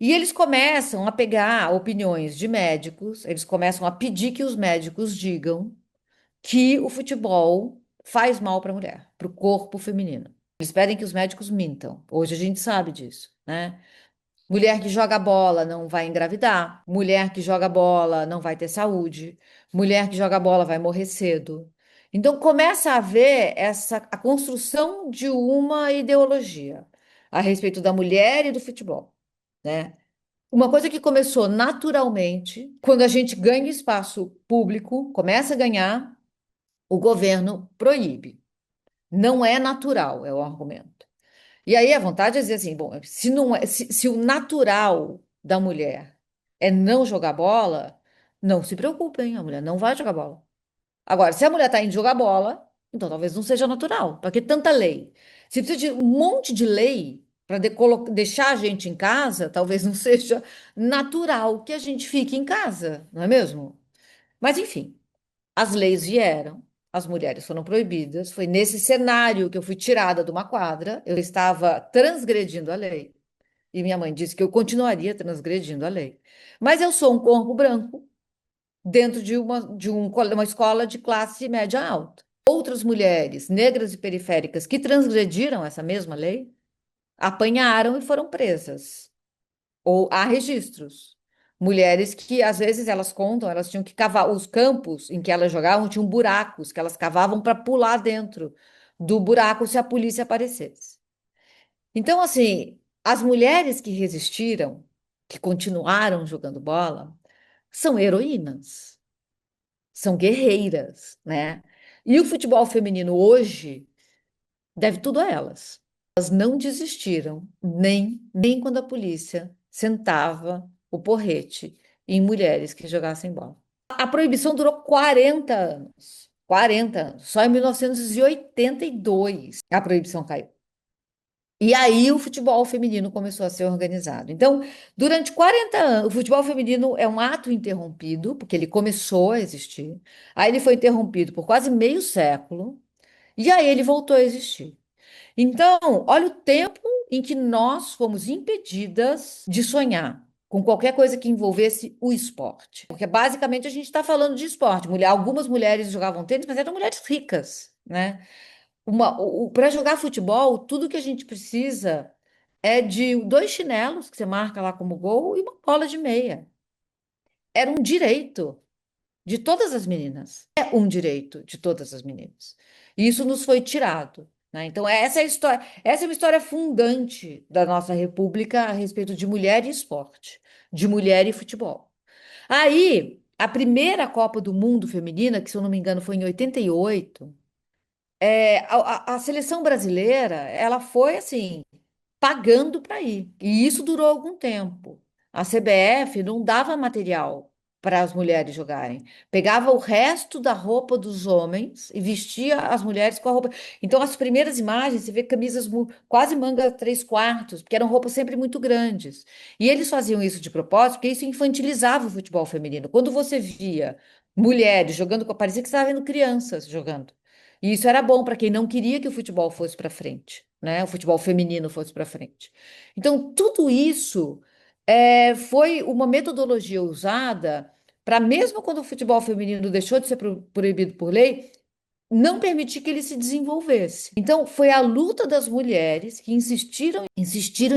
E eles começam a pegar opiniões de médicos, eles começam a pedir que os médicos digam que o futebol faz mal para a mulher, para o corpo feminino. Eles pedem que os médicos mintam. Hoje a gente sabe disso, né? Mulher que joga bola não vai engravidar. Mulher que joga bola não vai ter saúde. Mulher que joga bola vai morrer cedo. Então começa a haver a construção de uma ideologia a respeito da mulher e do futebol, né? Uma coisa que começou naturalmente, quando a gente ganha espaço público, começa a ganhar, o governo proíbe. Não é natural, é o argumento. E aí a vontade é dizer assim, bom, se não é, se o natural da mulher é não jogar bola, não se preocupem, a mulher não vai jogar bola. Agora, se a mulher está indo jogar bola, então talvez não seja natural. Para que tanta lei? Se precisa de um monte de lei para deixar a gente em casa, talvez não seja natural que a gente fique em casa, não é mesmo? Mas enfim. As leis vieram, as mulheres foram proibidas. Foi nesse cenário que eu fui tirada de uma quadra. Eu estava transgredindo a lei. E minha mãe disse que eu continuaria transgredindo a lei. Mas eu sou um corpo branco dentro uma escola de classe média alta. Outras mulheres negras e periféricas que transgrediram essa mesma lei apanharam e foram presas ou há registros. Mulheres que, às vezes, elas contam, elas tinham que cavar, os campos em que elas jogavam tinham buracos que elas cavavam para pular dentro do buraco se a polícia aparecesse. Então, assim, as mulheres que resistiram, que continuaram jogando bola, são heroínas, são guerreiras, né? E o futebol feminino hoje deve tudo a elas. Elas não desistiram, nem quando a polícia sentava o porrete em mulheres que jogassem bola. A proibição durou 40 anos. 40 anos. Só em 1982 a proibição caiu. E aí o futebol feminino começou a ser organizado. Então, durante 40 anos, o futebol feminino é um ato interrompido, porque ele começou a existir. Aí ele foi interrompido por quase meio século, e aí ele voltou a existir. Então, olha o tempo em que nós fomos impedidas de sonhar com qualquer coisa que envolvesse o esporte. Porque basicamente a gente está falando de esporte. Algumas mulheres jogavam tênis, mas eram mulheres ricas, né? Para jogar futebol, tudo que a gente precisa é de dois chinelos que você marca lá como gol e uma bola de meia. Era um direito de todas as meninas. É um direito de todas as meninas. E isso nos foi tirado, né? Então, essa é a história, essa é uma história fundante da nossa República a respeito de mulher e esporte, de mulher e futebol. Aí, a primeira Copa do Mundo feminina, que se eu não me engano foi em 88, a seleção brasileira, ela foi assim, pagando para ir. E isso durou algum tempo. A CBF não dava material para as mulheres jogarem. Pegava o resto da roupa dos homens e vestia as mulheres com a roupa. Então, as primeiras imagens, você vê camisas quase manga 3/4, porque eram roupas sempre muito grandes. E eles faziam isso de propósito, porque isso infantilizava o futebol feminino. Quando você via mulheres jogando, parecia que você estava vendo crianças jogando. E isso era bom para quem não queria que o futebol fosse para frente, né? O futebol feminino fosse para frente. Então, tudo isso foi uma metodologia usada para, mesmo quando o futebol feminino deixou de ser proibido por lei, não permitir que ele se desenvolvesse. Então, foi a luta das mulheres que insistiram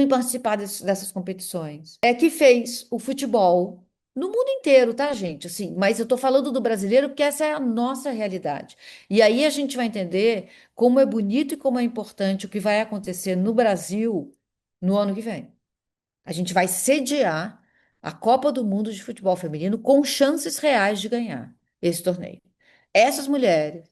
em participar dessas competições, que fez o futebol no mundo inteiro, tá, gente? Assim, mas eu estou falando do brasileiro porque essa é a nossa realidade. E aí a gente vai entender como é bonito e como é importante o que vai acontecer no Brasil no ano que vem. A gente vai sediar a Copa do Mundo de Futebol Feminino com chances reais de ganhar esse torneio. Essas mulheres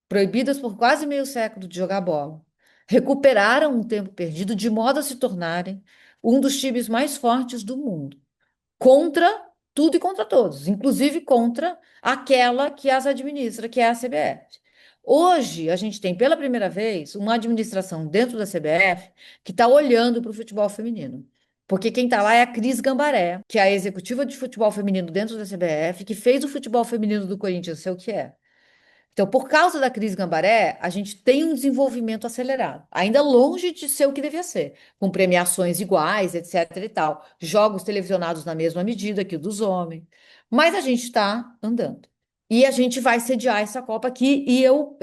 proibidas por quase meio século de jogar bola, recuperaram um tempo perdido de modo a se tornarem um dos times mais fortes do mundo, contra tudo e contra todos, inclusive contra aquela que as administra, que é a CBF. Hoje, a gente tem pela primeira vez uma administração dentro da CBF que está olhando para o futebol feminino. Porque quem está lá é a Cris Gambaré, que é a executiva de futebol feminino dentro da CBF, que fez o futebol feminino do Corinthians ser o que é. Então, por causa da crise Gambaré, a gente tem um desenvolvimento acelerado, ainda longe de ser o que devia ser, com premiações iguais, etc. e tal, jogos televisionados na mesma medida que o dos homens, mas a gente está andando. E a gente vai sediar essa Copa aqui, e eu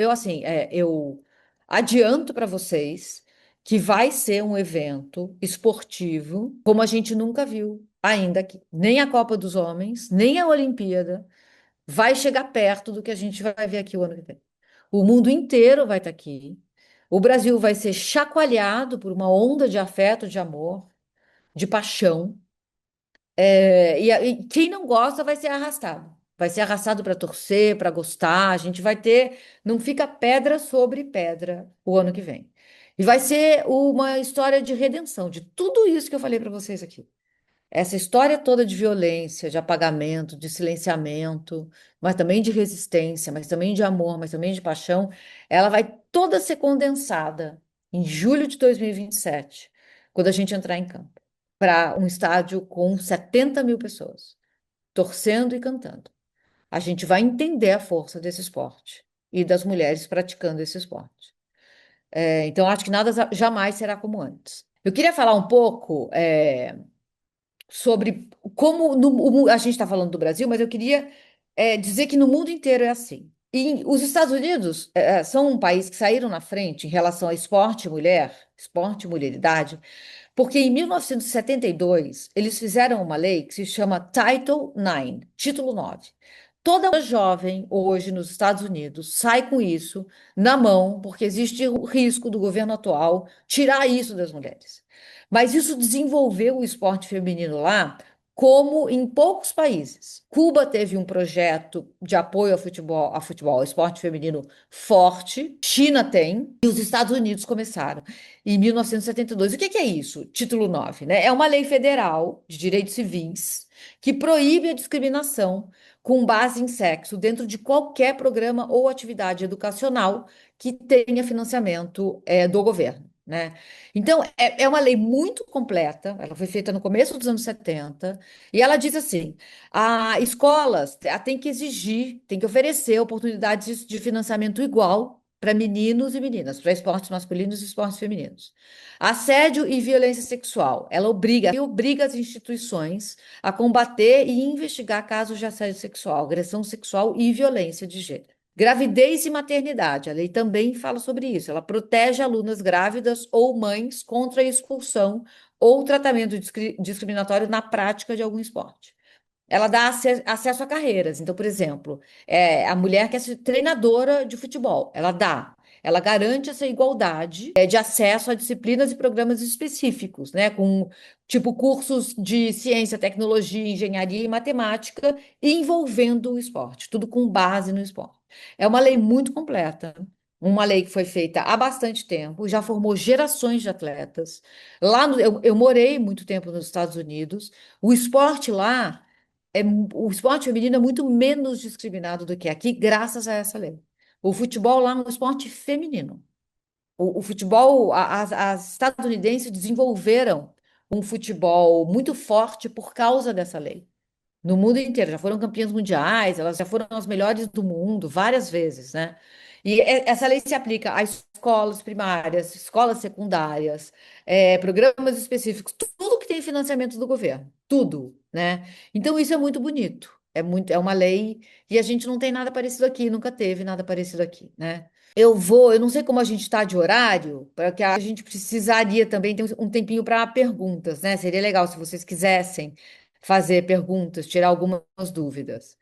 adianto para vocês que vai ser um evento esportivo como a gente nunca viu ainda aqui. Nem a Copa dos Homens, nem a Olimpíada vai chegar perto do que a gente vai ver aqui o ano que vem. O mundo inteiro vai estar aqui. O Brasil vai ser chacoalhado por uma onda de afeto, de amor, de paixão. E quem não gosta vai ser arrastado. Vai ser arrastado para torcer, para gostar. A gente vai ter. Não fica pedra sobre pedra o ano que vem. E vai ser uma história de redenção de tudo isso que eu falei para vocês aqui. Essa história toda de violência, de apagamento, de silenciamento, mas também de resistência, mas também de amor, mas também de paixão, ela vai toda ser condensada em julho de 2027, quando a gente entrar em campo, para um estádio com 70 mil pessoas, torcendo e cantando. A gente vai entender a força desse esporte e das mulheres praticando esse esporte. Então, acho que nada jamais será como antes. Eu queria falar um pouco. Sobre como a gente está falando do Brasil, mas eu queria dizer que no mundo inteiro é assim. E os Estados Unidos são um país que saíram na frente em relação a esporte e mulheridade, porque em 1972 eles fizeram uma lei que se chama Title IX, Título 9. Toda jovem hoje nos Estados Unidos sai com isso na mão, porque existe o risco do governo atual tirar isso das mulheres. Mas isso desenvolveu o esporte feminino lá como em poucos países. Cuba teve um projeto de apoio ao esporte feminino forte. China tem, e os Estados Unidos começaram em 1972. O que é isso? Título 9, né? É uma lei federal de direitos civis que proíbe a discriminação com base em sexo dentro de qualquer programa ou atividade educacional que tenha financiamento do governo. né? Então, é uma lei muito completa, ela foi feita no começo dos anos 70 e ela diz assim: a escolas têm que exigir, têm que oferecer oportunidades de financiamento igual para meninos e meninas, para esportes masculinos e esportes femininos. Assédio e violência sexual, e obriga as instituições a combater e investigar casos de assédio sexual, agressão sexual e violência de gênero. Gravidez e maternidade, a lei também fala sobre isso. Ela protege alunas grávidas ou mães contra a expulsão ou tratamento discriminatório na prática de algum esporte. Ela dá acesso a carreiras. Então, por exemplo, a mulher quer ser treinadora de futebol, ela dá. Ela garante essa igualdade de acesso a disciplinas e programas específicos, né? Com tipo cursos de ciência, tecnologia, engenharia e matemática envolvendo o esporte, tudo com base no esporte. É uma lei muito completa, uma lei que foi feita há bastante tempo, já formou gerações de atletas. Eu morei muito tempo nos Estados Unidos. O esporte lá o esporte feminino é muito menos discriminado do que aqui, graças a essa lei. O futebol lá é um esporte feminino. O futebol, as estadunidenses desenvolveram um futebol muito forte por causa dessa lei no mundo inteiro. Já foram campeãs mundiais, elas já foram as melhores do mundo várias vezes, né? E essa lei se aplica a escolas primárias, escolas secundárias, programas específicos, tudo que tem financiamento do governo, tudo, né? Então isso é muito bonito. É uma lei e a gente não tem nada parecido aqui, nunca teve nada parecido aqui, né? Eu não sei como a gente está de horário, para que a gente precisaria também ter um tempinho para perguntas, né? Seria legal se vocês quisessem fazer perguntas, tirar algumas dúvidas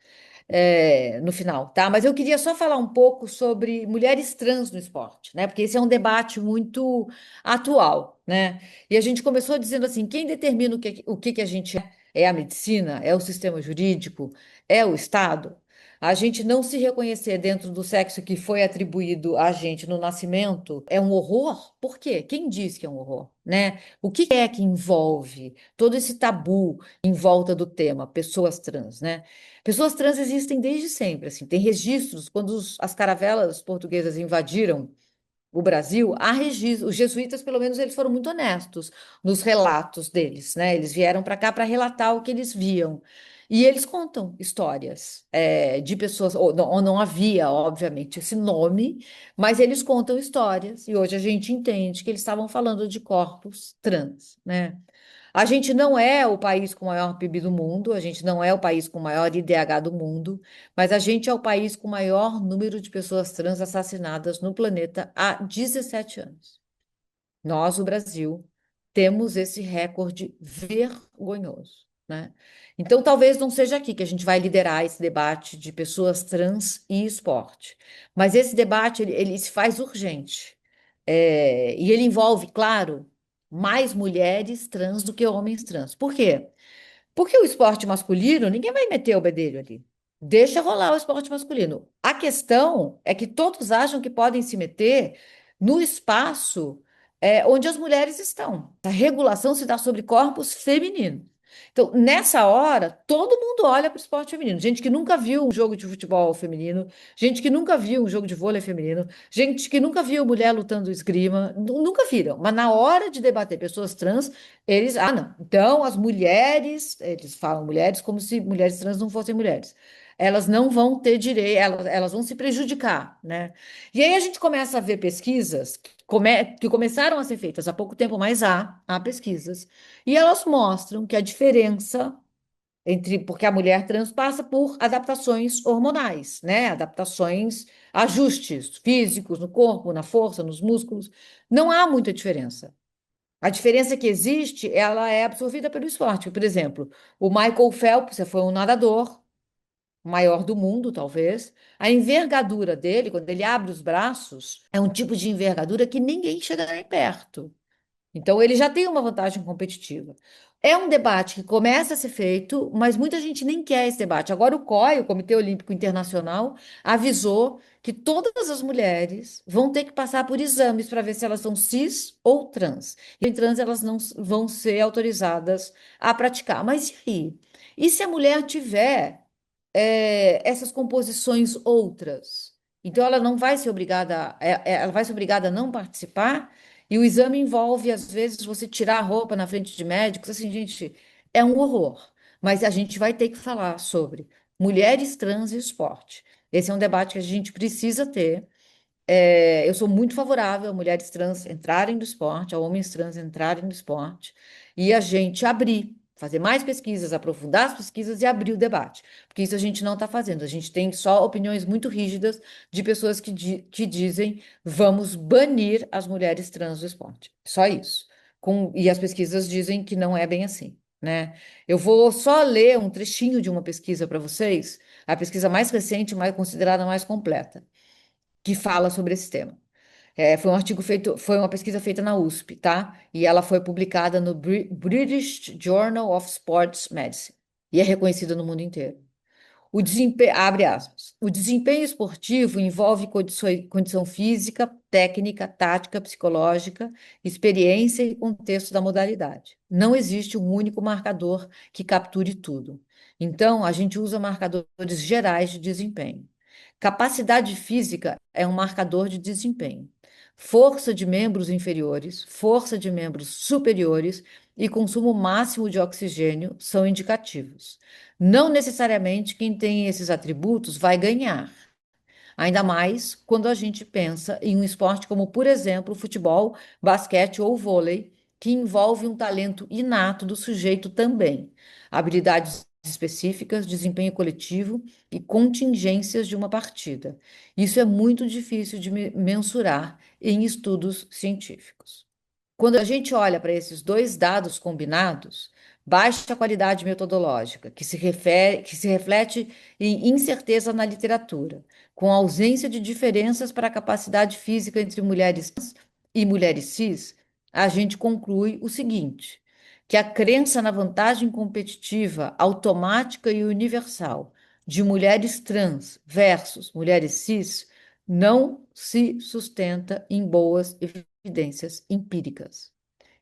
no final, tá? Mas eu queria só falar um pouco sobre mulheres trans no esporte, né? Porque esse é um debate muito atual, né? E a gente começou dizendo assim, quem determina o que a gente é? É a medicina? É o sistema jurídico? É o Estado? A gente não se reconhecer dentro do sexo que foi atribuído a gente no nascimento é um horror? Por quê? Quem diz que é um horror, né? O que é que envolve todo esse tabu em volta do tema pessoas trans, né? Pessoas trans existem desde sempre, assim, tem registros, quando as caravelas portuguesas invadiram o Brasil, há registros, os jesuítas, pelo menos, eles foram muito honestos nos relatos deles, né? Eles vieram para cá para relatar o que eles viam. E eles contam histórias de pessoas, ou não havia, obviamente, esse nome, mas eles contam histórias, e hoje a gente entende que eles estavam falando de corpos trans, né? A gente não é o país com o maior PIB do mundo, a gente não é o país com o maior IDH do mundo, mas a gente é o país com o maior número de pessoas trans assassinadas no planeta há 17 anos. Nós, o Brasil, temos esse recorde vergonhoso, né? Então, talvez não seja aqui que a gente vai liderar esse debate de pessoas trans e esporte, mas esse debate ele se faz urgente. E ele envolve, claro, mais mulheres trans do que homens trans. Por quê? Porque o esporte masculino, ninguém vai meter o bedelho ali. Deixa rolar o esporte masculino. A questão é que todos acham que podem se meter no espaço onde as mulheres estão. A regulação se dá sobre corpos femininos. Então, nessa hora, todo mundo olha para o esporte feminino. Gente que nunca viu um jogo de futebol feminino, gente que nunca viu um jogo de vôlei feminino, gente que nunca viu mulher lutando esgrima, nunca viram. Mas na hora de debater pessoas trans, não. Então, as mulheres, eles falam mulheres como se mulheres trans não fossem mulheres. Elas não vão ter direito, elas vão se prejudicar, né? E aí a gente começa a ver pesquisas que começaram a ser feitas há pouco tempo, mas há pesquisas, e elas mostram que a diferença porque a mulher trans passa por adaptações hormonais, né? Adaptações, ajustes físicos no corpo, na força, nos músculos. Não há muita diferença. A diferença que existe, ela é absorvida pelo esporte. Por exemplo, o Michael Phelps foi um nadador, o maior do mundo, talvez. A envergadura dele, quando ele abre os braços, é um tipo de envergadura que ninguém chega nem perto. Então, ele já tem uma vantagem competitiva. É um debate que começa a ser feito, mas muita gente nem quer esse debate. Agora, o COI, o Comitê Olímpico Internacional, avisou que todas as mulheres vão ter que passar por exames para ver se elas são cis ou trans. E em trans, elas não vão ser autorizadas a praticar. Mas e aí? E se a mulher tiver essas composições outras? Então, ela não vai ser obrigada, ela vai ser obrigada a não participar? E o exame envolve, às vezes, você tirar a roupa na frente de médicos. Assim, gente, é um horror. Mas a gente vai ter que falar sobre mulheres trans e esporte. Esse é um debate que a gente precisa ter. Eu sou muito favorável a mulheres trans entrarem no esporte, a homens trans entrarem no esporte, e a gente abrir, fazer mais pesquisas, aprofundar as pesquisas e abrir o debate. Porque isso a gente não está fazendo. A gente tem só opiniões muito rígidas de pessoas que dizem vamos banir as mulheres trans do esporte. Só isso. E as pesquisas dizem que não é bem assim, né? Eu vou só ler um trechinho de uma pesquisa para vocês, a pesquisa mais recente, mais considerada mais completa que fala sobre esse tema. Foi um artigo feito, foi uma pesquisa feita na USP, tá? E ela foi publicada no British Journal of Sports Medicine e é reconhecida no mundo inteiro. Abre aspas. O desempenho esportivo envolve condição física, técnica, tática, psicológica, experiência e contexto da modalidade. Não existe um único marcador que capture tudo. Então, a gente usa marcadores gerais de desempenho. Capacidade física é um marcador de desempenho. Força de membros inferiores, força de membros superiores e consumo máximo de oxigênio são indicativos. Não necessariamente quem tem esses atributos vai ganhar. Ainda mais quando a gente pensa em um esporte como, por exemplo, futebol, basquete ou vôlei, que envolve um talento inato do sujeito também, habilidades específicas, desempenho coletivo e contingências de uma partida. Isso é muito difícil de mensurar em estudos científicos. Quando a gente olha para esses dois dados combinados, baixa qualidade metodológica, que se reflete em incerteza na literatura, com ausência de diferenças para a capacidade física entre mulheres trans e mulheres cis, a gente conclui o seguinte: que a crença na vantagem competitiva automática e universal de mulheres trans versus mulheres cis não se sustenta em boas evidências empíricas.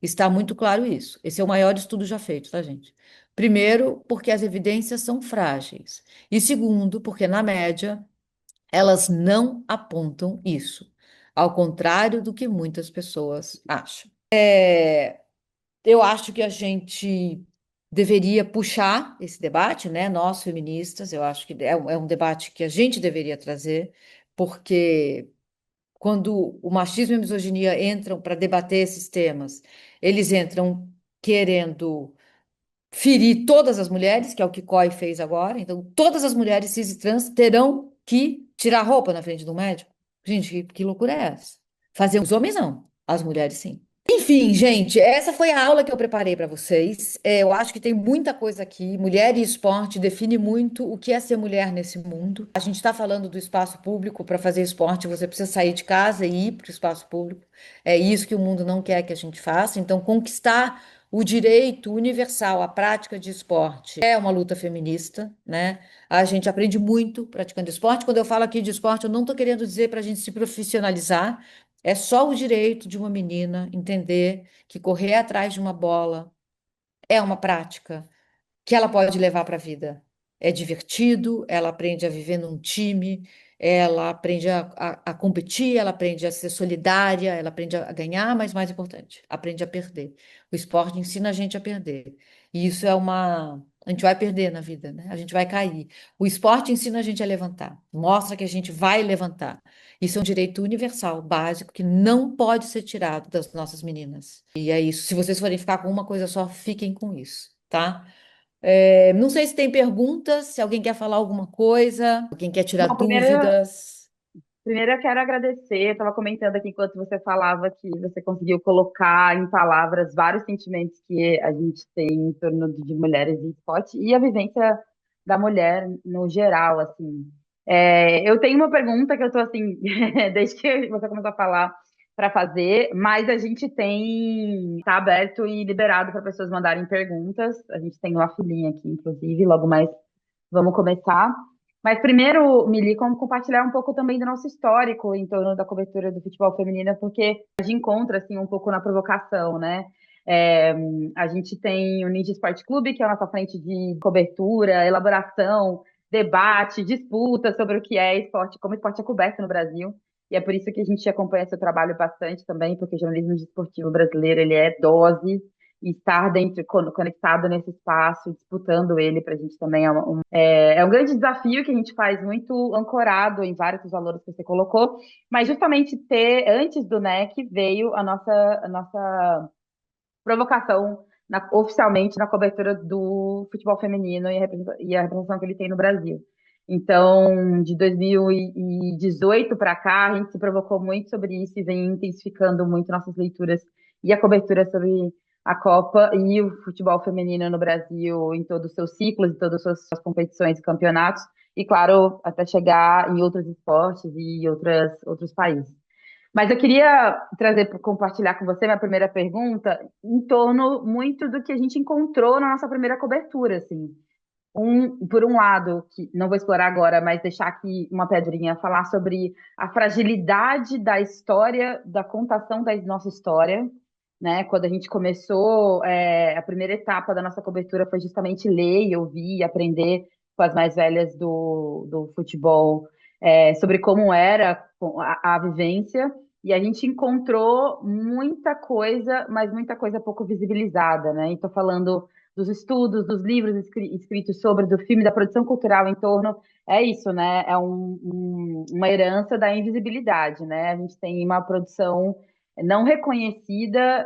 Está muito claro isso. Esse é o maior estudo já feito, tá, gente? Primeiro, porque as evidências são frágeis. E segundo, porque, na média, elas não apontam isso, ao contrário do que muitas pessoas acham. Eu acho que a gente deveria puxar esse debate, né? Nós feministas, eu acho que é um debate que a gente deveria trazer, porque quando o machismo e a misoginia entram para debater esses temas, eles entram querendo ferir todas as mulheres, que é o que COI fez agora. Então, todas as mulheres cis e trans terão que tirar a roupa na frente do médico. Gente, que loucura é essa? Fazer os homens não, as mulheres sim. Enfim, gente, essa foi a aula que eu preparei para vocês. Eu acho que tem muita coisa aqui. Mulher e esporte define muito o que é ser mulher nesse mundo. A gente está falando do espaço público. Para fazer esporte, você precisa sair de casa e ir para o espaço público. É isso que o mundo não quer que a gente faça. Então, conquistar o direito universal à prática de esporte é uma luta feminista, né? A gente aprende muito praticando esporte. Quando eu falo aqui de esporte, eu não estou querendo dizer para a gente se profissionalizar. É só o direito de uma menina entender que correr atrás de uma bola é uma prática que ela pode levar para a vida. É divertido, ela aprende a viver num time, ela aprende a competir, ela aprende a ser solidária, ela aprende a ganhar, mas mais importante, aprende a perder. O esporte ensina a gente a perder. E isso é uma. A gente vai perder na vida, né? A gente vai cair. O esporte ensina a gente a levantar, mostra que a gente vai levantar. Isso é um direito universal, básico, que não pode ser tirado das nossas meninas. E é isso. Se vocês forem ficar com uma coisa só, fiquem com isso, tá? Não sei se tem perguntas, se alguém quer falar alguma coisa, alguém quer tirar Bom, dúvidas. primeiro eu quero agradecer. Eu estava comentando aqui enquanto você falava que você conseguiu colocar em palavras vários sentimentos que a gente tem em torno de mulheres e esporte e a vivência da mulher no geral, assim. Eu tenho uma pergunta que eu estou assim, desde que você começou a falar para fazer, mas a gente tem tá aberto e liberado para pessoas mandarem perguntas. A gente tem uma filinha aqui, inclusive, logo mais vamos começar. Mas primeiro, Mili, como compartilhar um pouco também do nosso histórico em torno da cobertura do futebol feminino, porque a gente encontra assim um pouco na provocação, né? É, a gente tem o Ninja Sport Clube, que é a nossa frente de cobertura, elaboração, debate, disputa sobre o que é esporte, como esporte é coberto no Brasil. e é por isso que a gente acompanha seu trabalho bastante também, porque o jornalismo desportivo brasileiro, ele é dose, e estar dentro, conectado nesse espaço, disputando ele, para a gente também é um grande desafio que a gente faz muito ancorado em vários dos valores que você colocou, mas justamente antes do NEC, veio a nossa provocação oficialmente na cobertura do futebol feminino e a representação que ele tem no Brasil. Então, de 2018 para cá, a gente se provocou muito sobre isso e vem intensificando muito nossas leituras e a cobertura sobre a Copa e o futebol feminino no Brasil em todos os seus ciclos, em todas as suas competições e campeonatos, e claro, até chegar em outros esportes e outros países. Mas eu queria compartilhar com você minha primeira pergunta em torno muito do que a gente encontrou na nossa primeira cobertura, assim. Por um lado, que não vou explorar agora, mas deixar aqui uma pedrinha, falar sobre a fragilidade da história, da contação da nossa história, né? Quando a gente começou, a primeira etapa da nossa cobertura foi justamente ler e ouvir e aprender com as mais velhas do futebol, sobre como era a vivência, e a gente encontrou muita coisa, mas muita coisa pouco visibilizada, né? E tô falando dos estudos, dos livros escritos sobre, do filme, da produção cultural em torno. É isso, né? É uma herança da invisibilidade, né? A gente tem uma produção não reconhecida,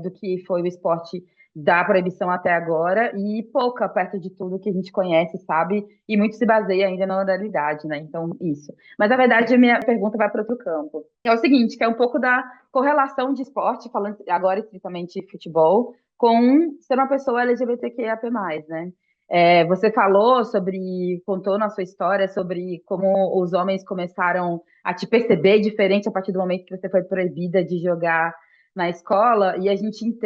do que foi o esporte da proibição até agora e pouca perto de tudo que a gente conhece, sabe? E muito se baseia ainda na oralidade, né? Então, isso. Mas, na verdade, a minha pergunta vai para outro campo. É o seguinte, que é um pouco da correlação de esporte, falando agora estritamente de futebol, com ser uma pessoa LGBTQIAP+, né? Você contou na sua história sobre como os homens começaram a te perceber diferente a partir do momento que você foi proibida de jogar na escola, e a gente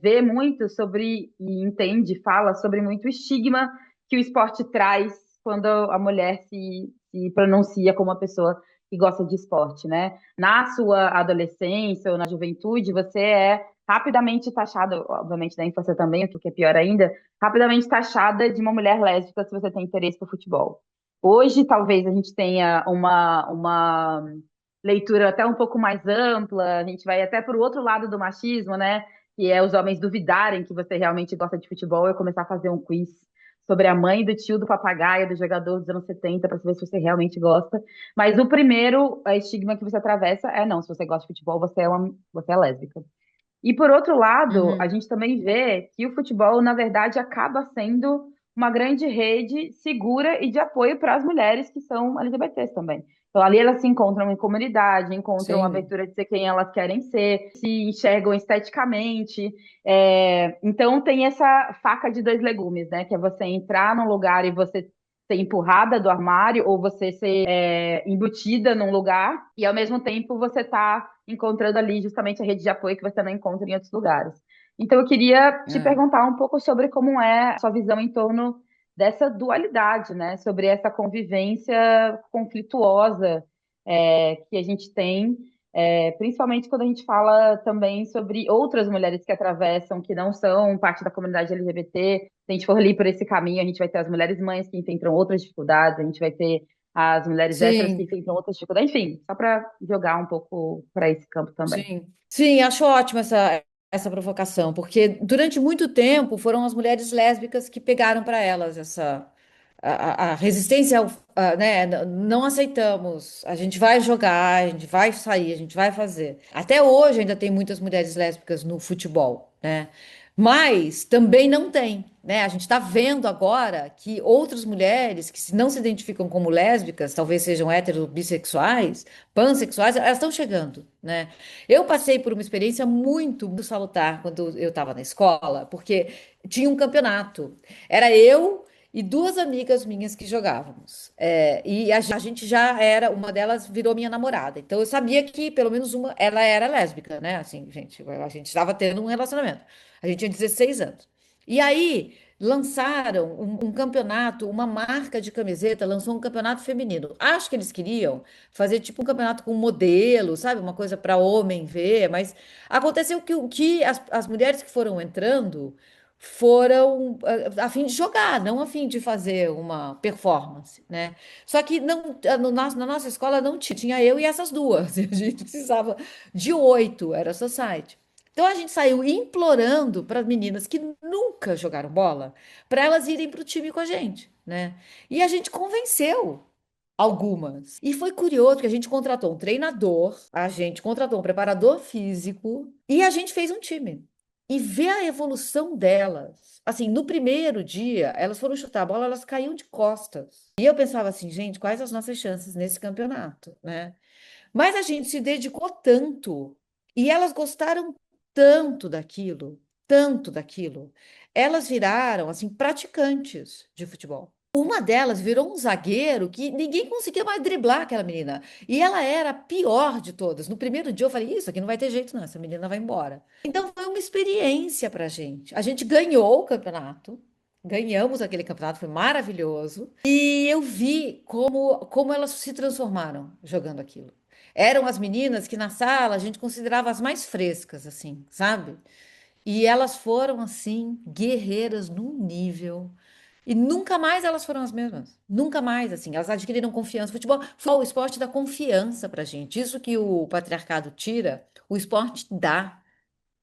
vê muito sobre, e entende, fala sobre muito estigma que o esporte traz quando a mulher se pronuncia como uma pessoa que gosta de esporte, né? Na sua adolescência ou na juventude, você é rapidamente taxada, obviamente na infância também, o que é pior ainda, rapidamente taxada de uma mulher lésbica se você tem interesse por futebol. Hoje, talvez a gente tenha uma leitura até um pouco mais ampla, a gente vai até para o outro lado do machismo, né? Que é os homens duvidarem que você realmente gosta de futebol e começar a fazer um quiz sobre a mãe do tio do papagaio, do jogador dos anos 70, para saber se você realmente gosta. Mas o primeiro estigma que você atravessa é não, se você gosta de futebol, você é lésbica. E por outro lado, a Uhum. gente também vê que o futebol, na verdade, acaba sendo uma grande rede segura e de apoio para as mulheres que são LGBTs também. Então, ali elas se encontram em comunidade, encontram a Sim. abertura de ser quem elas querem ser, se enxergam esteticamente. Então, tem essa faca de dois legumes, né? Que é você entrar num lugar e você ser empurrada do armário, ou você ser embutida num lugar, e ao mesmo tempo você tá encontrando ali justamente a rede de apoio que você não encontra em outros lugares. Então, eu queria te É. perguntar um pouco sobre como é a sua visão em torno dessa dualidade, né? Sobre essa convivência conflituosa, que a gente tem, principalmente quando a gente fala também sobre outras mulheres que atravessam, que não são parte da comunidade LGBT. Se a gente for ali por esse caminho, a gente vai ter as mulheres mães que enfrentam outras dificuldades, a gente vai ter as mulheres héteros que Sim, enfrentam outras dificuldades, enfim, só para jogar um pouco para esse campo também. sim. Sim, acho ótima essa provocação, porque durante muito tempo foram as mulheres lésbicas que pegaram para elas a resistência né? Não aceitamos, a gente vai jogar, a gente vai sair, a gente vai fazer. Até hoje ainda tem muitas mulheres lésbicas no futebol, né? Mas também não tem, né? A gente está vendo agora que outras mulheres que não se identificam como lésbicas, talvez sejam héteros, bissexuais, pansexuais, elas estão chegando, né? Eu passei por uma experiência muito salutar quando eu estava na escola, porque tinha um campeonato. Era eu e duas amigas minhas que jogávamos. E a gente já era, uma delas virou minha namorada. Então eu sabia que pelo menos uma, ela era lésbica, né? Assim, gente, a gente estava tendo um relacionamento. A gente tinha 16 anos. E aí lançaram um campeonato, uma marca de camiseta lançou um campeonato feminino. Acho que eles queriam fazer tipo um campeonato com modelo, sabe? Uma coisa para homem ver, mas aconteceu que as mulheres que foram entrando foram a fim de jogar, não a fim de fazer uma performance, né? Só que não, na nossa escola não tinha eu e essas duas. A gente precisava de 8, era society. Então a gente saiu implorando para as meninas que nunca jogaram bola, para elas irem para o time com a gente, né? E a gente convenceu algumas. E foi curioso que a gente contratou um treinador, a gente contratou um preparador físico e a gente fez um time. E ver a evolução delas. Assim, no primeiro dia, elas foram chutar a bola, elas caíam de costas. E eu pensava assim, gente, quais as nossas chances nesse campeonato, né? Mas a gente se dedicou tanto e elas gostaram tanto daquilo. Elas viraram assim praticantes de futebol. Uma delas virou um zagueiro que ninguém conseguia mais driblar aquela menina. E ela era a pior de todas. No primeiro dia eu falei, isso aqui não vai ter jeito não, essa menina vai embora. Então foi uma experiência pra gente. A gente ganhou o campeonato. Ganhamos aquele campeonato, foi maravilhoso. E eu vi como elas se transformaram jogando aquilo. Eram as meninas que na sala a gente considerava as mais frescas, assim, sabe? E elas foram, assim, guerreiras num nível. E nunca mais elas foram as mesmas. Nunca mais, assim. Elas adquiriram confiança. Futebol foi o esporte da confiança pra gente. Isso que o patriarcado tira, o esporte dá,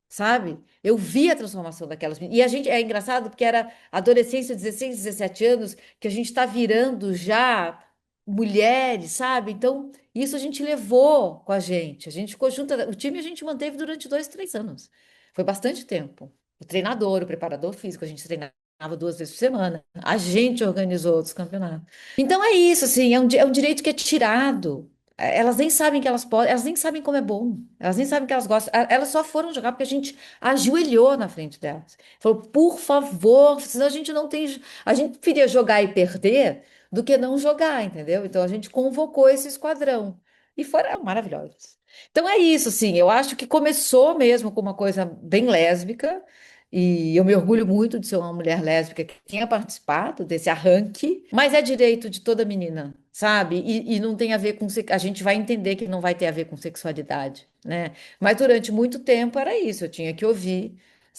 sabe? Eu vi a transformação daquelas meninas. E a gente, é engraçado porque era adolescência, 16, 17 anos, que a gente está virando já mulheres, sabe? Então, isso a gente levou com a gente. A gente ficou junto. O time a gente manteve durante 2, 3 anos. Foi bastante tempo. O treinador, o preparador físico, a gente treinava 2 vezes por semana. A gente organizou outros campeonatos. Então é isso, assim, é um direito que é tirado. Elas nem sabem que elas podem, elas nem sabem como é bom, elas nem sabem que elas gostam. Elas só foram jogar porque a gente ajoelhou na frente delas. Falou, por favor, senão a gente não tem. A gente preferia jogar e perder do que não jogar, entendeu? Então a gente convocou esse esquadrão. E foram maravilhosos. Então é isso, sim. Eu acho que começou mesmo com uma coisa bem lésbica. E eu me orgulho muito de ser uma mulher lésbica que tenha participado desse arranque, mas é direito de toda menina, sabe? E não tem a ver com. A gente vai entender que não vai ter a ver com sexualidade, né? Mas durante muito tempo era isso, eu tinha que ouvir.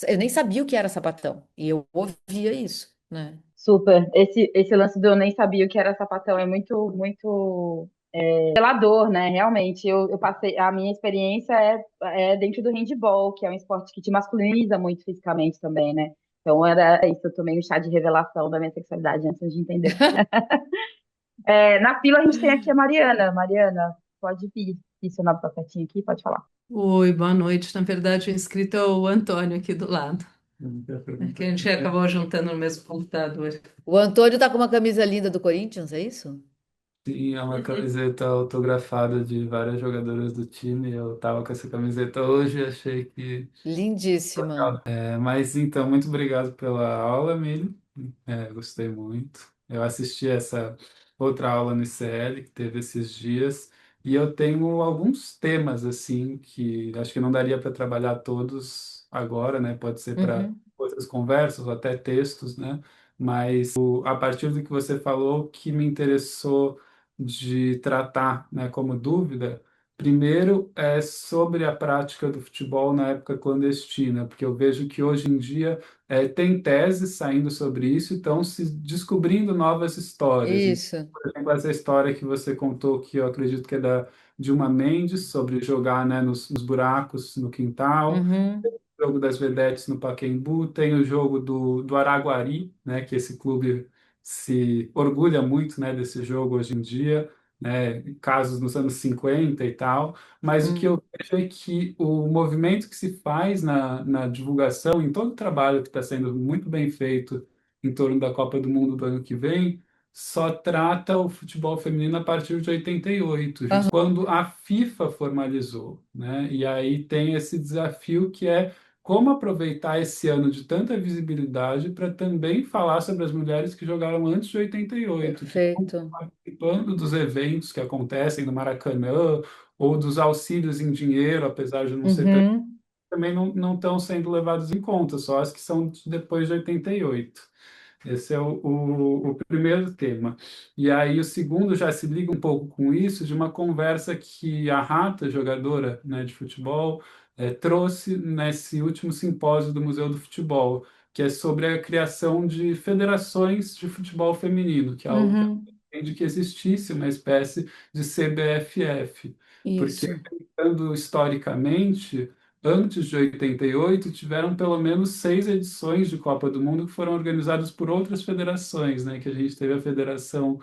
Eu nem sabia o que era sapatão, e eu ouvia isso, né? Super. Esse lance do eu nem sabia o que era sapatão é muito revelador, né? Realmente, eu passei, a minha experiência é dentro do handball, que é um esporte que te masculiniza muito fisicamente também, né? Então era isso, eu tomei um chá de revelação da minha sexualidade antes de entender. Na fila a gente tem aqui a Mariana. Mariana, pode vir. Isso, seu nome tá pertinho aqui, pode falar. Oi, boa noite. Na verdade, o inscrito é o Antônio aqui do lado. É que a gente acabou juntando no mesmo computador. O Antônio tá com uma camisa linda do Corinthians, é isso? Sim, é uma camiseta autografada de várias jogadoras do time. Eu tava com essa camiseta hoje e achei que. Lindíssima. Mas então, muito obrigado pela aula, Mili. Gostei muito. Eu assisti essa outra aula no ICL que teve esses dias e eu tenho alguns temas assim que acho que não daria para trabalhar todos agora, né? Pode ser para Uhum. outras conversas ou até textos, né? Mas a partir do que você falou, que me interessou de tratar, né, como dúvida. Primeiro é sobre a prática do futebol na época clandestina, porque eu vejo que hoje em dia tem teses saindo sobre isso e estão se descobrindo novas histórias. Então, Isso. por exemplo, essa história que você contou, que eu acredito que é da Dilma Mendes, sobre jogar, né, nos buracos no quintal, Uhum. o jogo das Vedetes no Pacaembu, tem o jogo do Araguari, né, que esse clube se orgulha muito, né, desse jogo hoje em dia, né, casos nos anos 50 e tal, mas o que Hum. eu vejo é que o movimento que se faz na divulgação, em todo o trabalho que está sendo muito bem feito em torno da Copa do Mundo do ano que vem, só trata o futebol feminino a partir de 88, Aham. quando a FIFA formalizou, né? E aí tem esse desafio que é como aproveitar esse ano de tanta visibilidade para também falar sobre as mulheres que jogaram antes de 88, que estão Perfeito. participando dos eventos que acontecem no Maracanã, ou dos auxílios em dinheiro, apesar de não ser Uhum. também não estão sendo levados em conta, só as que são depois de 88. Esse é o primeiro tema. E aí o segundo já se liga um pouco com isso, de uma conversa que a Rata, jogadora, né, de futebol, trouxe nesse último simpósio do Museu do Futebol, que é sobre a criação de federações de futebol feminino, que é algo que Uhum. de que existisse uma espécie de CBFF, porque Isso. pensando historicamente, antes de 88 tiveram pelo menos 6 edições de Copa do Mundo que foram organizadas por outras federações, né? Que a gente teve a Federação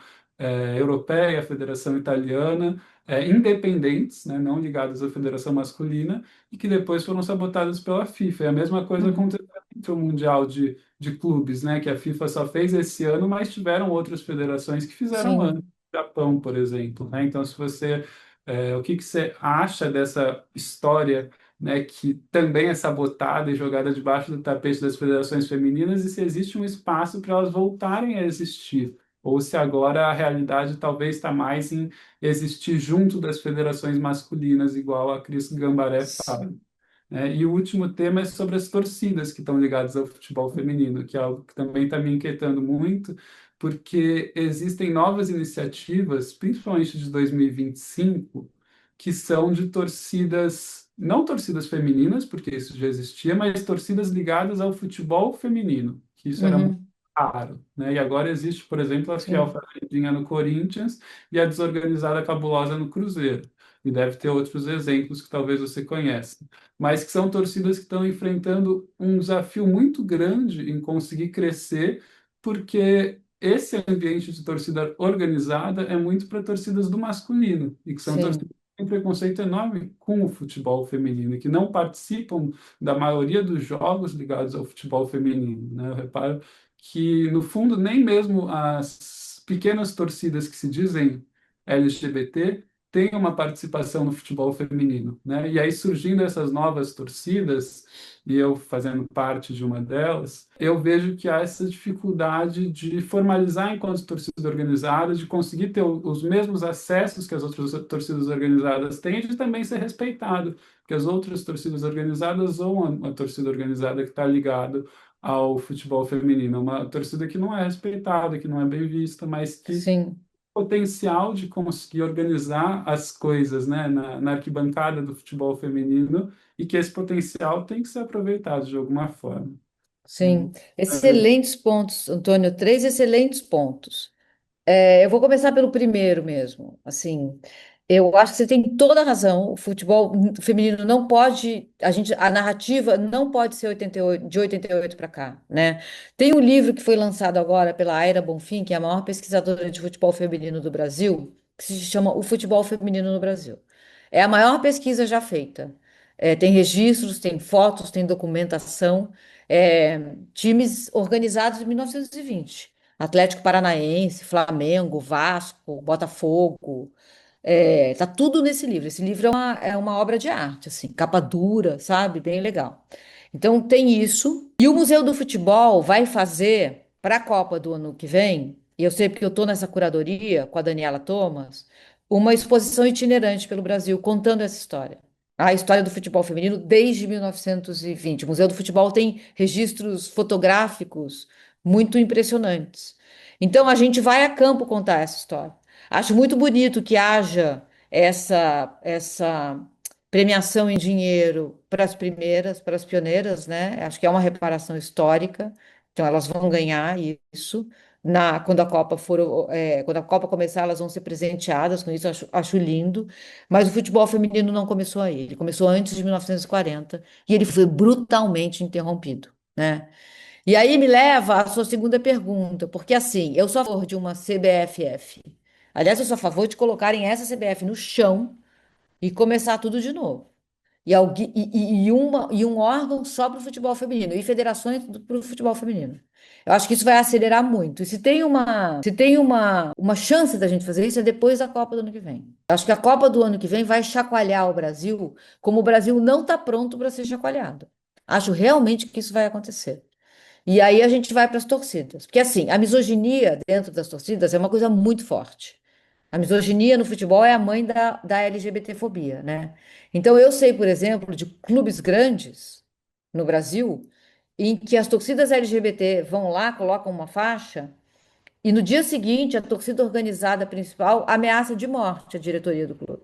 Europeia, a Federação Italiana, independentes, né? Não ligadas à Federação Masculina, e que depois foram sabotadas pela FIFA. E a mesma coisa Uhum. aconteceu no Mundial de clubes, né? Que a FIFA só fez esse ano, mas tiveram outras federações que fizeram Sim, antes. Japão, por exemplo, né? Então, se você, o que que você acha dessa história, né, que também é sabotada e jogada debaixo do tapete das federações femininas, e se existe um espaço para elas voltarem a existir, ou se agora a realidade talvez está mais em existir junto das federações masculinas, igual a Cris Gambaré fala, né? E o último tema é sobre as torcidas que estão ligadas ao futebol feminino, que é algo que também está me inquietando muito, porque existem novas iniciativas, principalmente de 2025, que são de torcidas, não torcidas femininas, porque isso já existia, mas torcidas ligadas ao futebol feminino, que isso era muito uhum. raro, né? E agora existe, por exemplo, a Fiel Sim, Fazendinha no Corinthians e a Desorganizada Cabulosa no Cruzeiro. E deve ter outros exemplos que talvez você conheça, mas que são torcidas que estão enfrentando um desafio muito grande em conseguir crescer, porque esse ambiente de torcida organizada é muito para torcidas do masculino, e que são torcidas sim, que têm preconceito enorme com o futebol feminino, e que não participam da maioria dos jogos ligados ao futebol feminino, né? Eu reparo que, no fundo, nem mesmo as pequenas torcidas que se dizem LGBT tem uma participação no futebol feminino, né? E aí surgindo essas novas torcidas, e eu fazendo parte de uma delas, eu vejo que há essa dificuldade de formalizar enquanto torcida organizada, de conseguir ter os mesmos acessos que as outras torcidas organizadas têm, e de também ser respeitado, porque as outras torcidas organizadas ou a torcida organizada que está ligada ao futebol feminino, é uma torcida que não é respeitada, que não é bem vista, mas que sim, potencial de conseguir organizar as coisas, né, na arquibancada do futebol feminino, e que esse potencial tem que ser aproveitado de alguma forma, né? sim. Excelentes pontos, Antônio, três excelentes pontos. Eu vou começar pelo primeiro mesmo. Assim, eu acho que você tem toda a razão. O futebol feminino não pode, a narrativa não pode ser 88, de 88 para cá, né? Tem um livro que foi lançado agora pela Aira Bonfim, que é a maior pesquisadora de futebol feminino do Brasil, que se chama O Futebol Feminino no Brasil. É a maior pesquisa já feita. Tem registros, tem fotos, tem documentação, times organizados em 1920. Atlético Paranaense, Flamengo, Vasco, Botafogo. Tá tudo nesse livro. Esse livro é uma obra de arte, assim, capa dura, sabe? Bem legal. Então tem isso. E o Museu do Futebol vai fazer para a Copa do ano que vem, e eu sei porque eu estou nessa curadoria com a Daniela Thomas, uma exposição itinerante pelo Brasil contando essa história. A história do futebol feminino desde 1920. O Museu do Futebol tem registros fotográficos muito impressionantes. Então a gente vai a campo contar essa história. Acho muito bonito que haja essa premiação em dinheiro para as primeiras, para as pioneiras, né? Acho que é uma reparação histórica. Então elas vão ganhar isso. Quando a Copa começar, elas vão ser presenteadas com isso. Acho lindo. Mas o futebol feminino não começou aí. Ele começou antes de 1940 e ele foi brutalmente interrompido, né? E aí me leva à sua segunda pergunta, porque assim, eu sou a favor de uma CBFF. Aliás, eu sou a favor de colocarem essa CBF no chão e começar tudo de novo. E um órgão só para o futebol feminino, e federações para o futebol feminino. Eu acho que isso vai acelerar muito. E se tem uma chance da gente fazer isso, é depois da Copa do ano que vem. Eu acho que a Copa do ano que vem vai chacoalhar o Brasil, como o Brasil não está pronto para ser chacoalhado. Acho realmente que isso vai acontecer. E aí a gente vai para as torcidas. Porque assim, a misoginia dentro das torcidas é uma coisa muito forte. A misoginia no futebol é a mãe da LGBTfobia, né? Então eu sei, por exemplo, de clubes grandes no Brasil em que as torcidas LGBT vão lá, colocam uma faixa e no dia seguinte a torcida organizada principal ameaça de morte a diretoria do clube.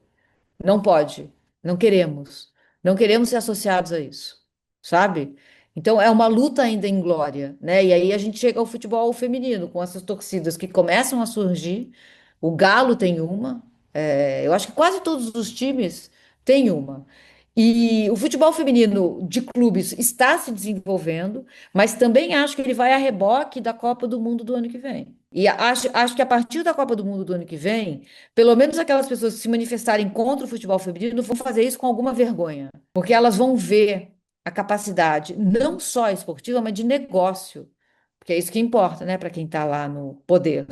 Não pode, não queremos, não queremos ser associados a isso, sabe? Então é uma luta ainda em glória, né? E aí a gente chega ao futebol feminino, com essas torcidas que começam a surgir. O Galo tem uma, eu acho que quase todos os times têm uma. E o futebol feminino de clubes está se desenvolvendo, mas também acho que ele vai a reboque da Copa do Mundo do ano que vem. E acho que a partir da Copa do Mundo do ano que vem, pelo menos aquelas pessoas que se manifestarem contra o futebol feminino vão fazer isso com alguma vergonha, porque elas vão ver a capacidade não só esportiva, mas de negócio, porque é isso que importa, né, para quem está lá no poder,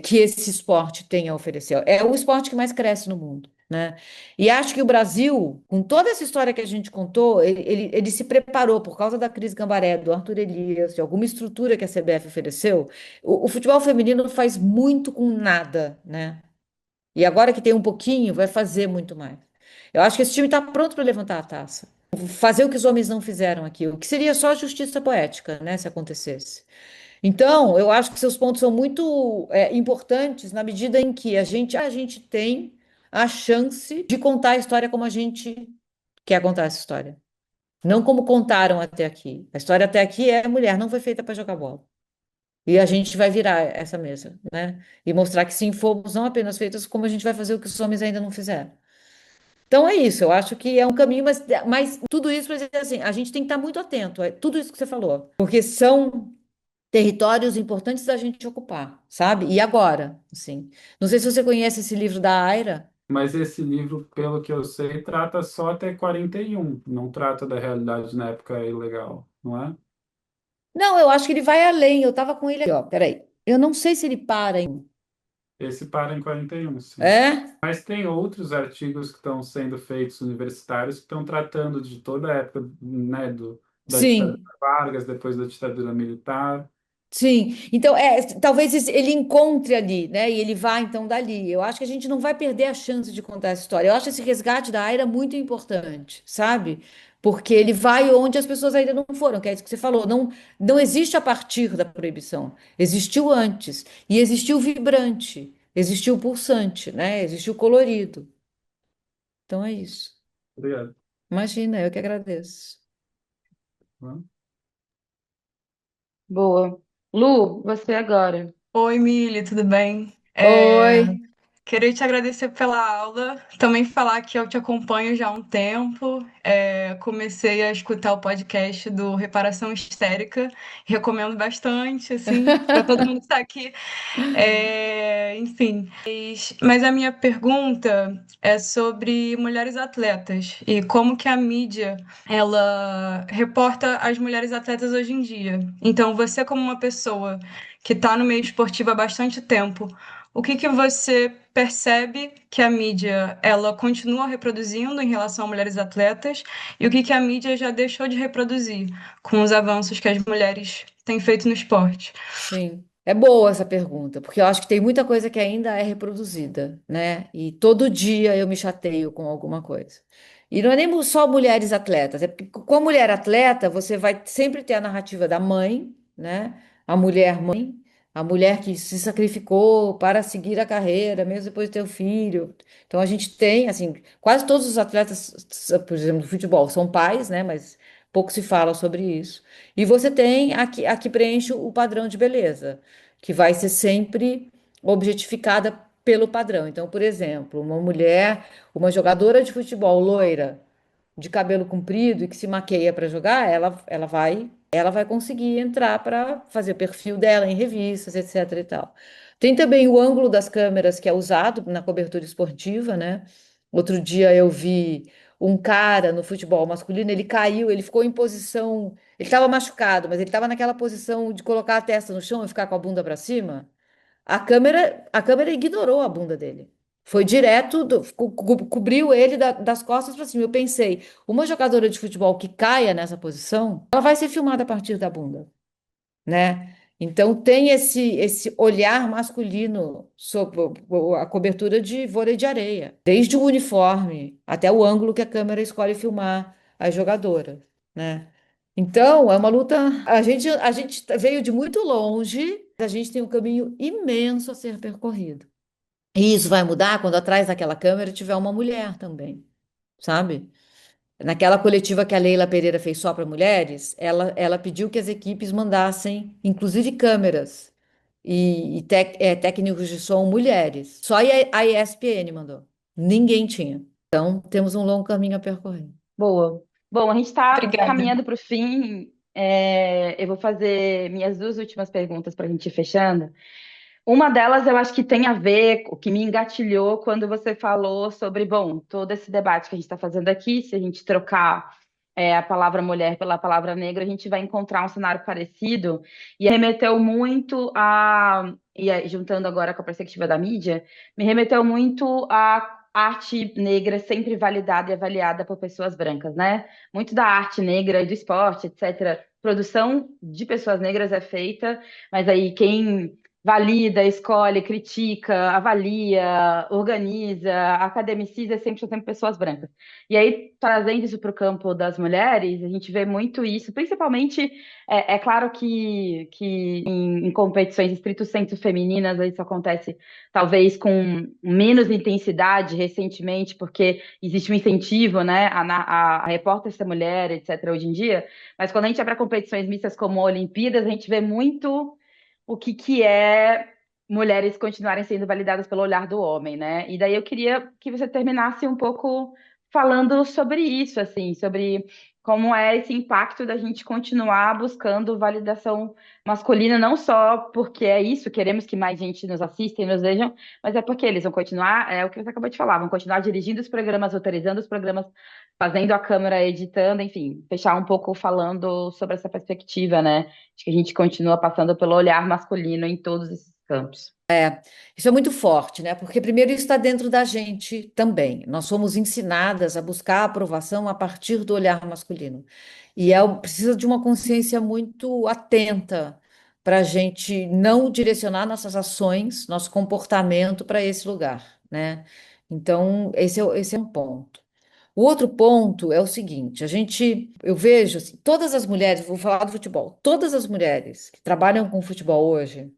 que esse esporte tem a oferecer. É o esporte que mais cresce no mundo, né? E acho que o Brasil, com toda essa história que a gente contou, ele se preparou por causa da crise Gambaré, do Arthur Elias, de alguma estrutura que a CBF ofereceu. O futebol feminino faz muito com nada, né? E agora que tem um pouquinho, vai fazer muito mais. Eu acho que esse time está pronto para levantar a taça. Fazer o que os homens não fizeram aqui, o que seria só justiça poética, né, se acontecesse. Então, eu acho que seus pontos são muito importantes na medida em que a gente tem a chance de contar a história como a gente quer contar essa história. Não como contaram até aqui. A história até aqui é mulher, não foi feita para jogar bola. E a gente vai virar essa mesa, né? E mostrar que sim, fomos não apenas feitas, como a gente vai fazer o que os homens ainda não fizeram. Então é isso, eu acho que é um caminho, mas tudo isso para dizer assim, a gente tem que estar muito atento a tudo isso que você falou, porque são territórios importantes da gente ocupar, sabe? E agora, assim, não sei se você conhece esse livro da Aira. Mas esse livro, pelo que eu sei, trata só até 41, não trata da realidade na época ilegal, não é? Não, eu acho que ele vai além, eu estava com ele aqui, ó, peraí, eu não sei se ele para em... Esse para em 41, sim. É? Mas tem outros artigos que estão sendo feitos universitários que estão tratando de toda a época, né, da ditadura Sim. Vargas, depois da ditadura militar. Sim, então talvez ele encontre ali, né? E ele vá então dali. Eu acho que a gente não vai perder a chance de contar essa história. Eu acho esse resgate da Aira muito importante, sabe? Porque ele vai onde as pessoas ainda não foram, que é isso que você falou. Não, não existe a partir da proibição. Existiu antes. E existiu vibrante, existiu pulsante, né? Existiu colorido. Então é isso. Obrigado. Imagina, eu que agradeço. Boa. Lu, você agora. Oi, Mili, tudo bem? Oi. Queria te agradecer pela aula, também falar que eu te acompanho já há um tempo. Comecei a escutar o podcast do Reparação Histérica, recomendo bastante, assim, para todo mundo que está aqui. Enfim, mas a minha pergunta é sobre mulheres atletas e como que a mídia ela reporta as mulheres atletas hoje em dia. Então, você como uma pessoa que está no meio esportivo há bastante tempo, o que que você percebe que a mídia ela continua reproduzindo em relação a mulheres atletas e o que que a mídia já deixou de reproduzir com os avanços que as mulheres têm feito no esporte? Sim, é boa essa pergunta, porque eu acho que tem muita coisa que ainda é reproduzida, né? E todo dia eu me chateio com alguma coisa. E não é nem só mulheres atletas, é porque com a mulher atleta você vai sempre ter a narrativa da mãe, né? A mulher mãe, a mulher que se sacrificou para seguir a carreira, mesmo depois de ter o filho. Então a gente tem, assim, quase todos os atletas, por exemplo, do futebol, são pais, né? Mas pouco se fala sobre isso. E você tem a que preenche o padrão de beleza, que vai ser sempre objetificada pelo padrão. Então, por exemplo, uma mulher, uma jogadora de futebol loira, de cabelo comprido e que se maqueia para jogar, ela vai conseguir entrar para fazer o perfil dela em revistas, etc e tal. Tem também o ângulo das câmeras que é usado na cobertura esportiva, né? Outro dia eu vi um cara no futebol masculino, ele caiu, ele ficou em posição, ele estava machucado, mas ele estava naquela posição de colocar a testa no chão e ficar com a bunda para cima. A câmera ignorou a bunda dele. Foi direto, cobriu ele das costas para cima. Eu pensei, uma jogadora de futebol que caia nessa posição, ela vai ser filmada a partir da bunda, né? Então tem esse olhar masculino sobre a cobertura de vôlei de areia, desde o uniforme até o ângulo que a câmera escolhe filmar as jogadoras, né? Então é uma luta. A gente veio de muito longe, a gente tem um caminho imenso a ser percorrido. E isso vai mudar quando atrás daquela câmera tiver uma mulher também, sabe? Naquela coletiva que a Leila Pereira fez só para mulheres, ela pediu que as equipes mandassem, inclusive câmeras e técnicos de som mulheres. Só a ESPN mandou. Ninguém tinha. Então, temos um longo caminho a percorrer. Boa. Bom, a gente está Obrigada. caminhando para o fim. Eu vou fazer minhas duas últimas perguntas para a gente ir fechando. Uma delas eu acho que tem a ver, o que me engatilhou quando você falou sobre, bom, todo esse debate que a gente está fazendo aqui, se a gente trocar a palavra mulher pela palavra negra, a gente vai encontrar um cenário parecido. E remeteu muito juntando agora com a perspectiva da mídia, me remeteu muito à arte negra sempre validada e avaliada por pessoas brancas, né? Muito da arte negra e do esporte, etc. Produção de pessoas negras é feita, mas aí quem valida, escolhe, critica, avalia, organiza, academiciza, são sempre pessoas brancas. E aí, trazendo isso para o campo das mulheres, a gente vê muito isso, principalmente, é claro que em competições estrito sensu femininas, isso acontece talvez com menos intensidade recentemente, porque existe um incentivo, né, a repórter ser mulher, etc., hoje em dia, mas quando a gente vai para competições mistas como Olimpíadas, a gente vê muito o que é mulheres continuarem sendo validadas pelo olhar do homem, né? E daí eu queria que você terminasse um pouco falando sobre isso, assim, sobre como é esse impacto da gente continuar buscando validação masculina, não só porque é isso, queremos que mais gente nos assista e nos vejam, mas é porque eles vão continuar, é o que você acabou de falar, vão continuar dirigindo os programas, autorizando os programas, fazendo a câmera, editando, enfim, fechar um pouco falando sobre essa perspectiva, né? Acho que a gente continua passando pelo olhar masculino em todos esses campos. Isso é muito forte, né? Porque primeiro isso está dentro da gente também. Nós somos ensinadas a buscar a aprovação a partir do olhar masculino. E precisa de uma consciência muito atenta para a gente não direcionar nossas ações, nosso comportamento para esse lugar, né? Então, esse é um ponto. O outro ponto é o seguinte: eu vejo assim, todas as mulheres, vou falar do futebol, todas as mulheres que trabalham com futebol hoje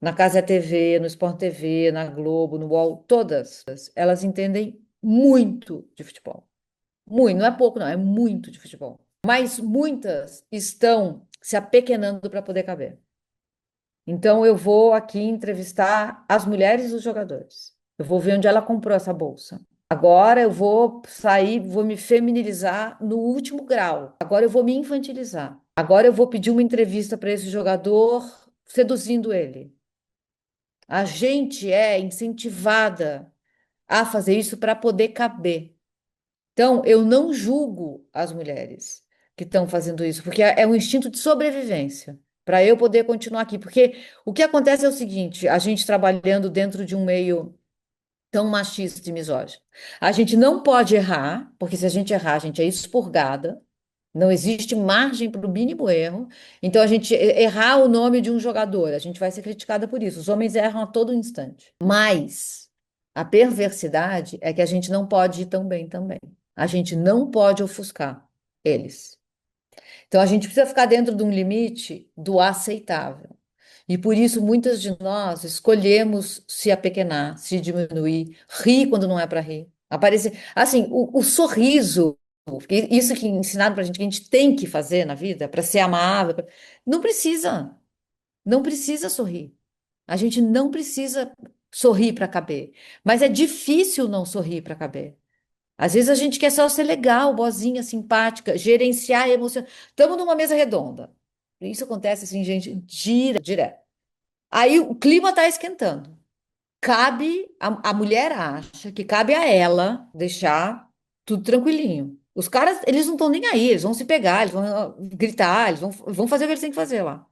na Casa TV, no Sport TV, na Globo, no UOL, todas, elas entendem muito de futebol. Muito, não é pouco, não, é muito de futebol. Mas muitas estão se apequenando para poder caber. Então, eu vou aqui entrevistar as mulheres dos jogadores. Eu vou ver onde ela comprou essa bolsa. Agora eu vou sair, vou me feminilizar no último grau. Agora eu vou me infantilizar. Agora eu vou pedir uma entrevista para esse jogador, seduzindo ele. A gente é incentivada a fazer isso para poder caber. Então, eu não julgo as mulheres que estão fazendo isso, porque é um instinto de sobrevivência, para eu poder continuar aqui. Porque o que acontece é o seguinte: a gente trabalhando dentro de um meio tão machista e misógino, a gente não pode errar, porque se a gente errar, a gente é expurgada. Não existe margem para o mínimo erro. Então, a gente errar o nome de um jogador, a gente vai ser criticada por isso. Os homens erram a todo instante. Mas a perversidade é que a gente não pode ir tão bem também. A gente não pode ofuscar eles. Então, a gente precisa ficar dentro de um limite do aceitável. E por isso, muitas de nós escolhemos se apequenar, se diminuir, rir quando não é para rir. Aparecer. Assim, o sorriso. Porque isso que ensinaram pra gente que a gente tem que fazer na vida para ser amável. Não precisa. Não precisa sorrir. A gente não precisa sorrir para caber. Mas é difícil não sorrir para caber. Às vezes a gente quer só ser legal, boazinha, simpática, gerenciar a emoção. Estamos numa mesa redonda. Isso acontece assim, gente, direto. Aí o clima está esquentando. A mulher acha que cabe a ela deixar tudo tranquilinho. Os caras, eles não estão nem aí, eles vão se pegar, eles vão gritar, vão fazer o que eles têm que fazer lá.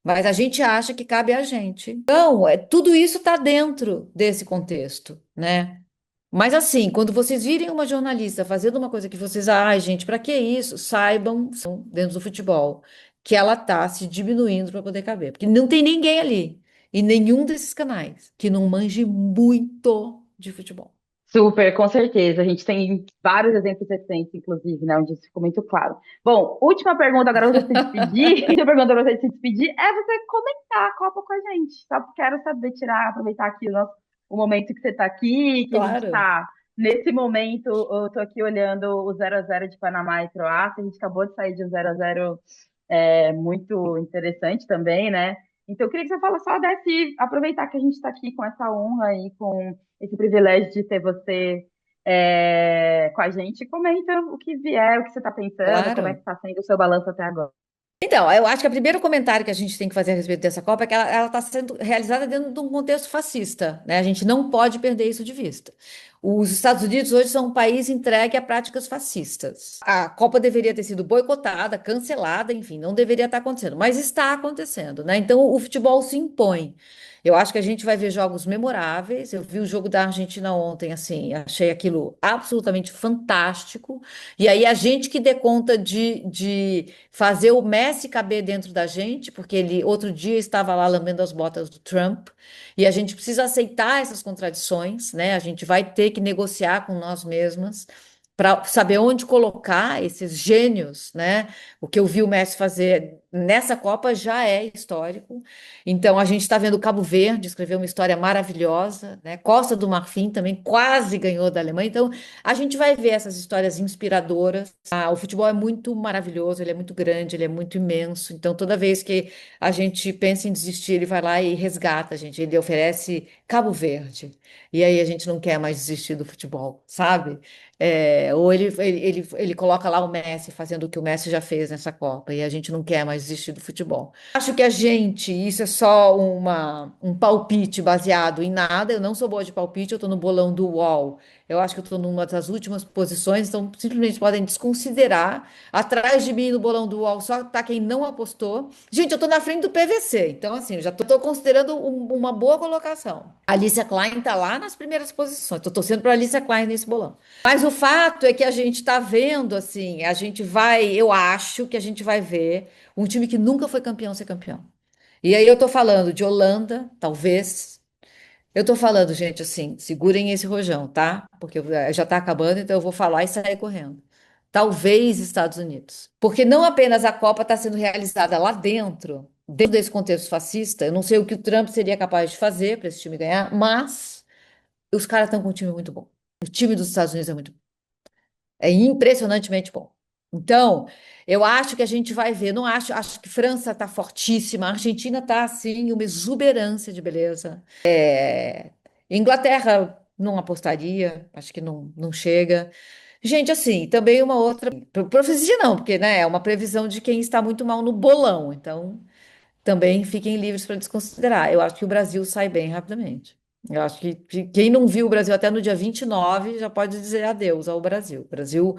Mas a gente acha que cabe a gente. Então, tudo isso está dentro desse contexto, né? Mas assim, quando vocês virem uma jornalista fazendo uma coisa que vocês, ai, gente, para que isso? Saibam, dentro do futebol, que ela está se diminuindo para poder caber. Porque não tem ninguém ali, em nenhum desses canais, que não manje muito de futebol. Super, com certeza. A gente tem vários exemplos recentes, inclusive, né, onde isso ficou muito claro. Bom, última pergunta agora para você se despedir. Última pergunta para você se despedir é você comentar a Copa com a gente. Só quero saber, aproveitar aqui o momento que você está aqui, que a gente Claro. está Nesse momento, eu tô aqui olhando o 0-0 de Panamá e Croácia. A gente acabou de sair de um 0-0 muito interessante também, né? Então, eu queria que você falasse só desse, aproveitar que a gente está aqui com essa honra e com esse privilégio de ter você com a gente. Comenta o que vier, o que você está pensando, como é que Claro. está sendo o seu balanço até agora. Então, eu acho que o primeiro comentário que a gente tem que fazer a respeito dessa Copa é que ela está sendo realizada dentro de um contexto fascista, né? A gente não pode perder isso de vista. Os Estados Unidos hoje são um país entregue a práticas fascistas. A Copa deveria ter sido boicotada, cancelada, enfim, não deveria estar acontecendo, mas está acontecendo, né? Então, o futebol se impõe. Eu acho que a gente vai ver jogos memoráveis. Eu vi o jogo da Argentina ontem, assim, achei aquilo absolutamente fantástico. E aí, a gente que dê conta de fazer o Messi caber dentro da gente, porque ele outro dia estava lá lambendo as botas do Trump, e a gente precisa aceitar essas contradições, né? A gente vai ter que negociar com nós mesmas para saber onde colocar esses gênios, né? O que eu vi o Messi fazer nessa Copa já é histórico. Então a gente está vendo Cabo Verde escrever uma história maravilhosa, né? Costa do Marfim também quase ganhou da Alemanha. Então a gente vai ver essas histórias inspiradoras. O futebol é muito maravilhoso, ele é muito grande, ele é muito imenso. Então, toda vez que a gente pensa em desistir, ele vai lá e resgata a gente. Ele oferece Cabo Verde. E aí a gente não quer mais desistir do futebol, sabe? Ou ele coloca lá o Messi fazendo o que o Messi já fez nessa Copa, e a gente não quer mais desistir do futebol. Acho que a gente, isso é só um palpite baseado em nada. Eu não sou boa de palpite, eu estou no bolão do UOL. Eu acho que eu estou numa das últimas posições, então simplesmente podem desconsiderar. Atrás de mim no bolão do UOL só tá quem não apostou. Gente, eu estou na frente do PVC, então assim, eu já estou considerando uma boa colocação. A Alicia Klein está lá nas primeiras posições. Estou torcendo para a Alicia Klein nesse bolão. Mas o fato é que a gente está vendo assim, eu acho que a gente vai ver um time que nunca foi campeão ser campeão. E aí eu estou falando de Holanda, talvez. Eu tô falando, gente, assim, segurem esse rojão, tá? Porque já tá acabando, então eu vou falar e sair correndo. Talvez Estados Unidos. Porque não apenas a Copa está sendo realizada lá dentro desse contexto fascista, eu não sei o que o Trump seria capaz de fazer para esse time ganhar, mas os caras estão com um time muito bom. O time dos Estados Unidos é muito bom. É impressionantemente bom. Então, eu acho que a gente vai ver. Não acho, acho que França está fortíssima, a Argentina está assim, uma exuberância de beleza. Inglaterra não apostaria, acho que não chega. Gente, assim, também uma outra. Profecia não, porque né, é uma previsão de quem está muito mal no bolão. Então, também fiquem livres para desconsiderar. Eu acho que o Brasil sai bem rapidamente. Eu acho que quem não viu o Brasil até no dia 29 já pode dizer adeus ao Brasil. O Brasil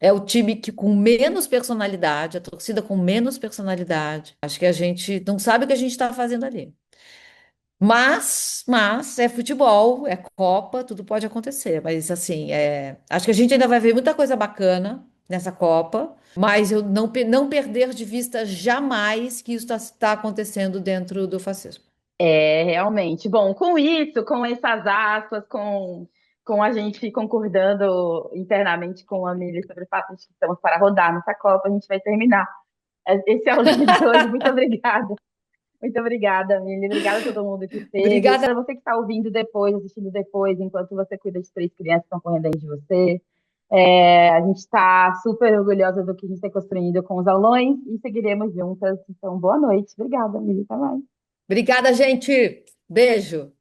é o time que com menos personalidade, a torcida com menos personalidade. Acho que a gente não sabe o que a gente está fazendo ali. Mas é futebol, é Copa, tudo pode acontecer. Mas assim, acho que a gente ainda vai ver muita coisa bacana nessa Copa, mas eu não perder de vista jamais que isso está acontecendo dentro do fascismo. Realmente. Bom, com isso, com essas aspas, com a gente concordando internamente com a Mili sobre o fato de que estamos para rodar nessa Copa, a gente vai terminar esse áudio de hoje. Muito obrigada. Muito obrigada, Mili. Obrigada a todo mundo que esteve. Obrigada. Para você que está ouvindo depois, assistindo depois, enquanto você cuida de três crianças que estão correndo dentro de você. A gente está super orgulhosa do que a gente está construindo com os aulões e seguiremos juntas. Então, boa noite. Obrigada, Mili. Até mais. Obrigada, gente. Beijo.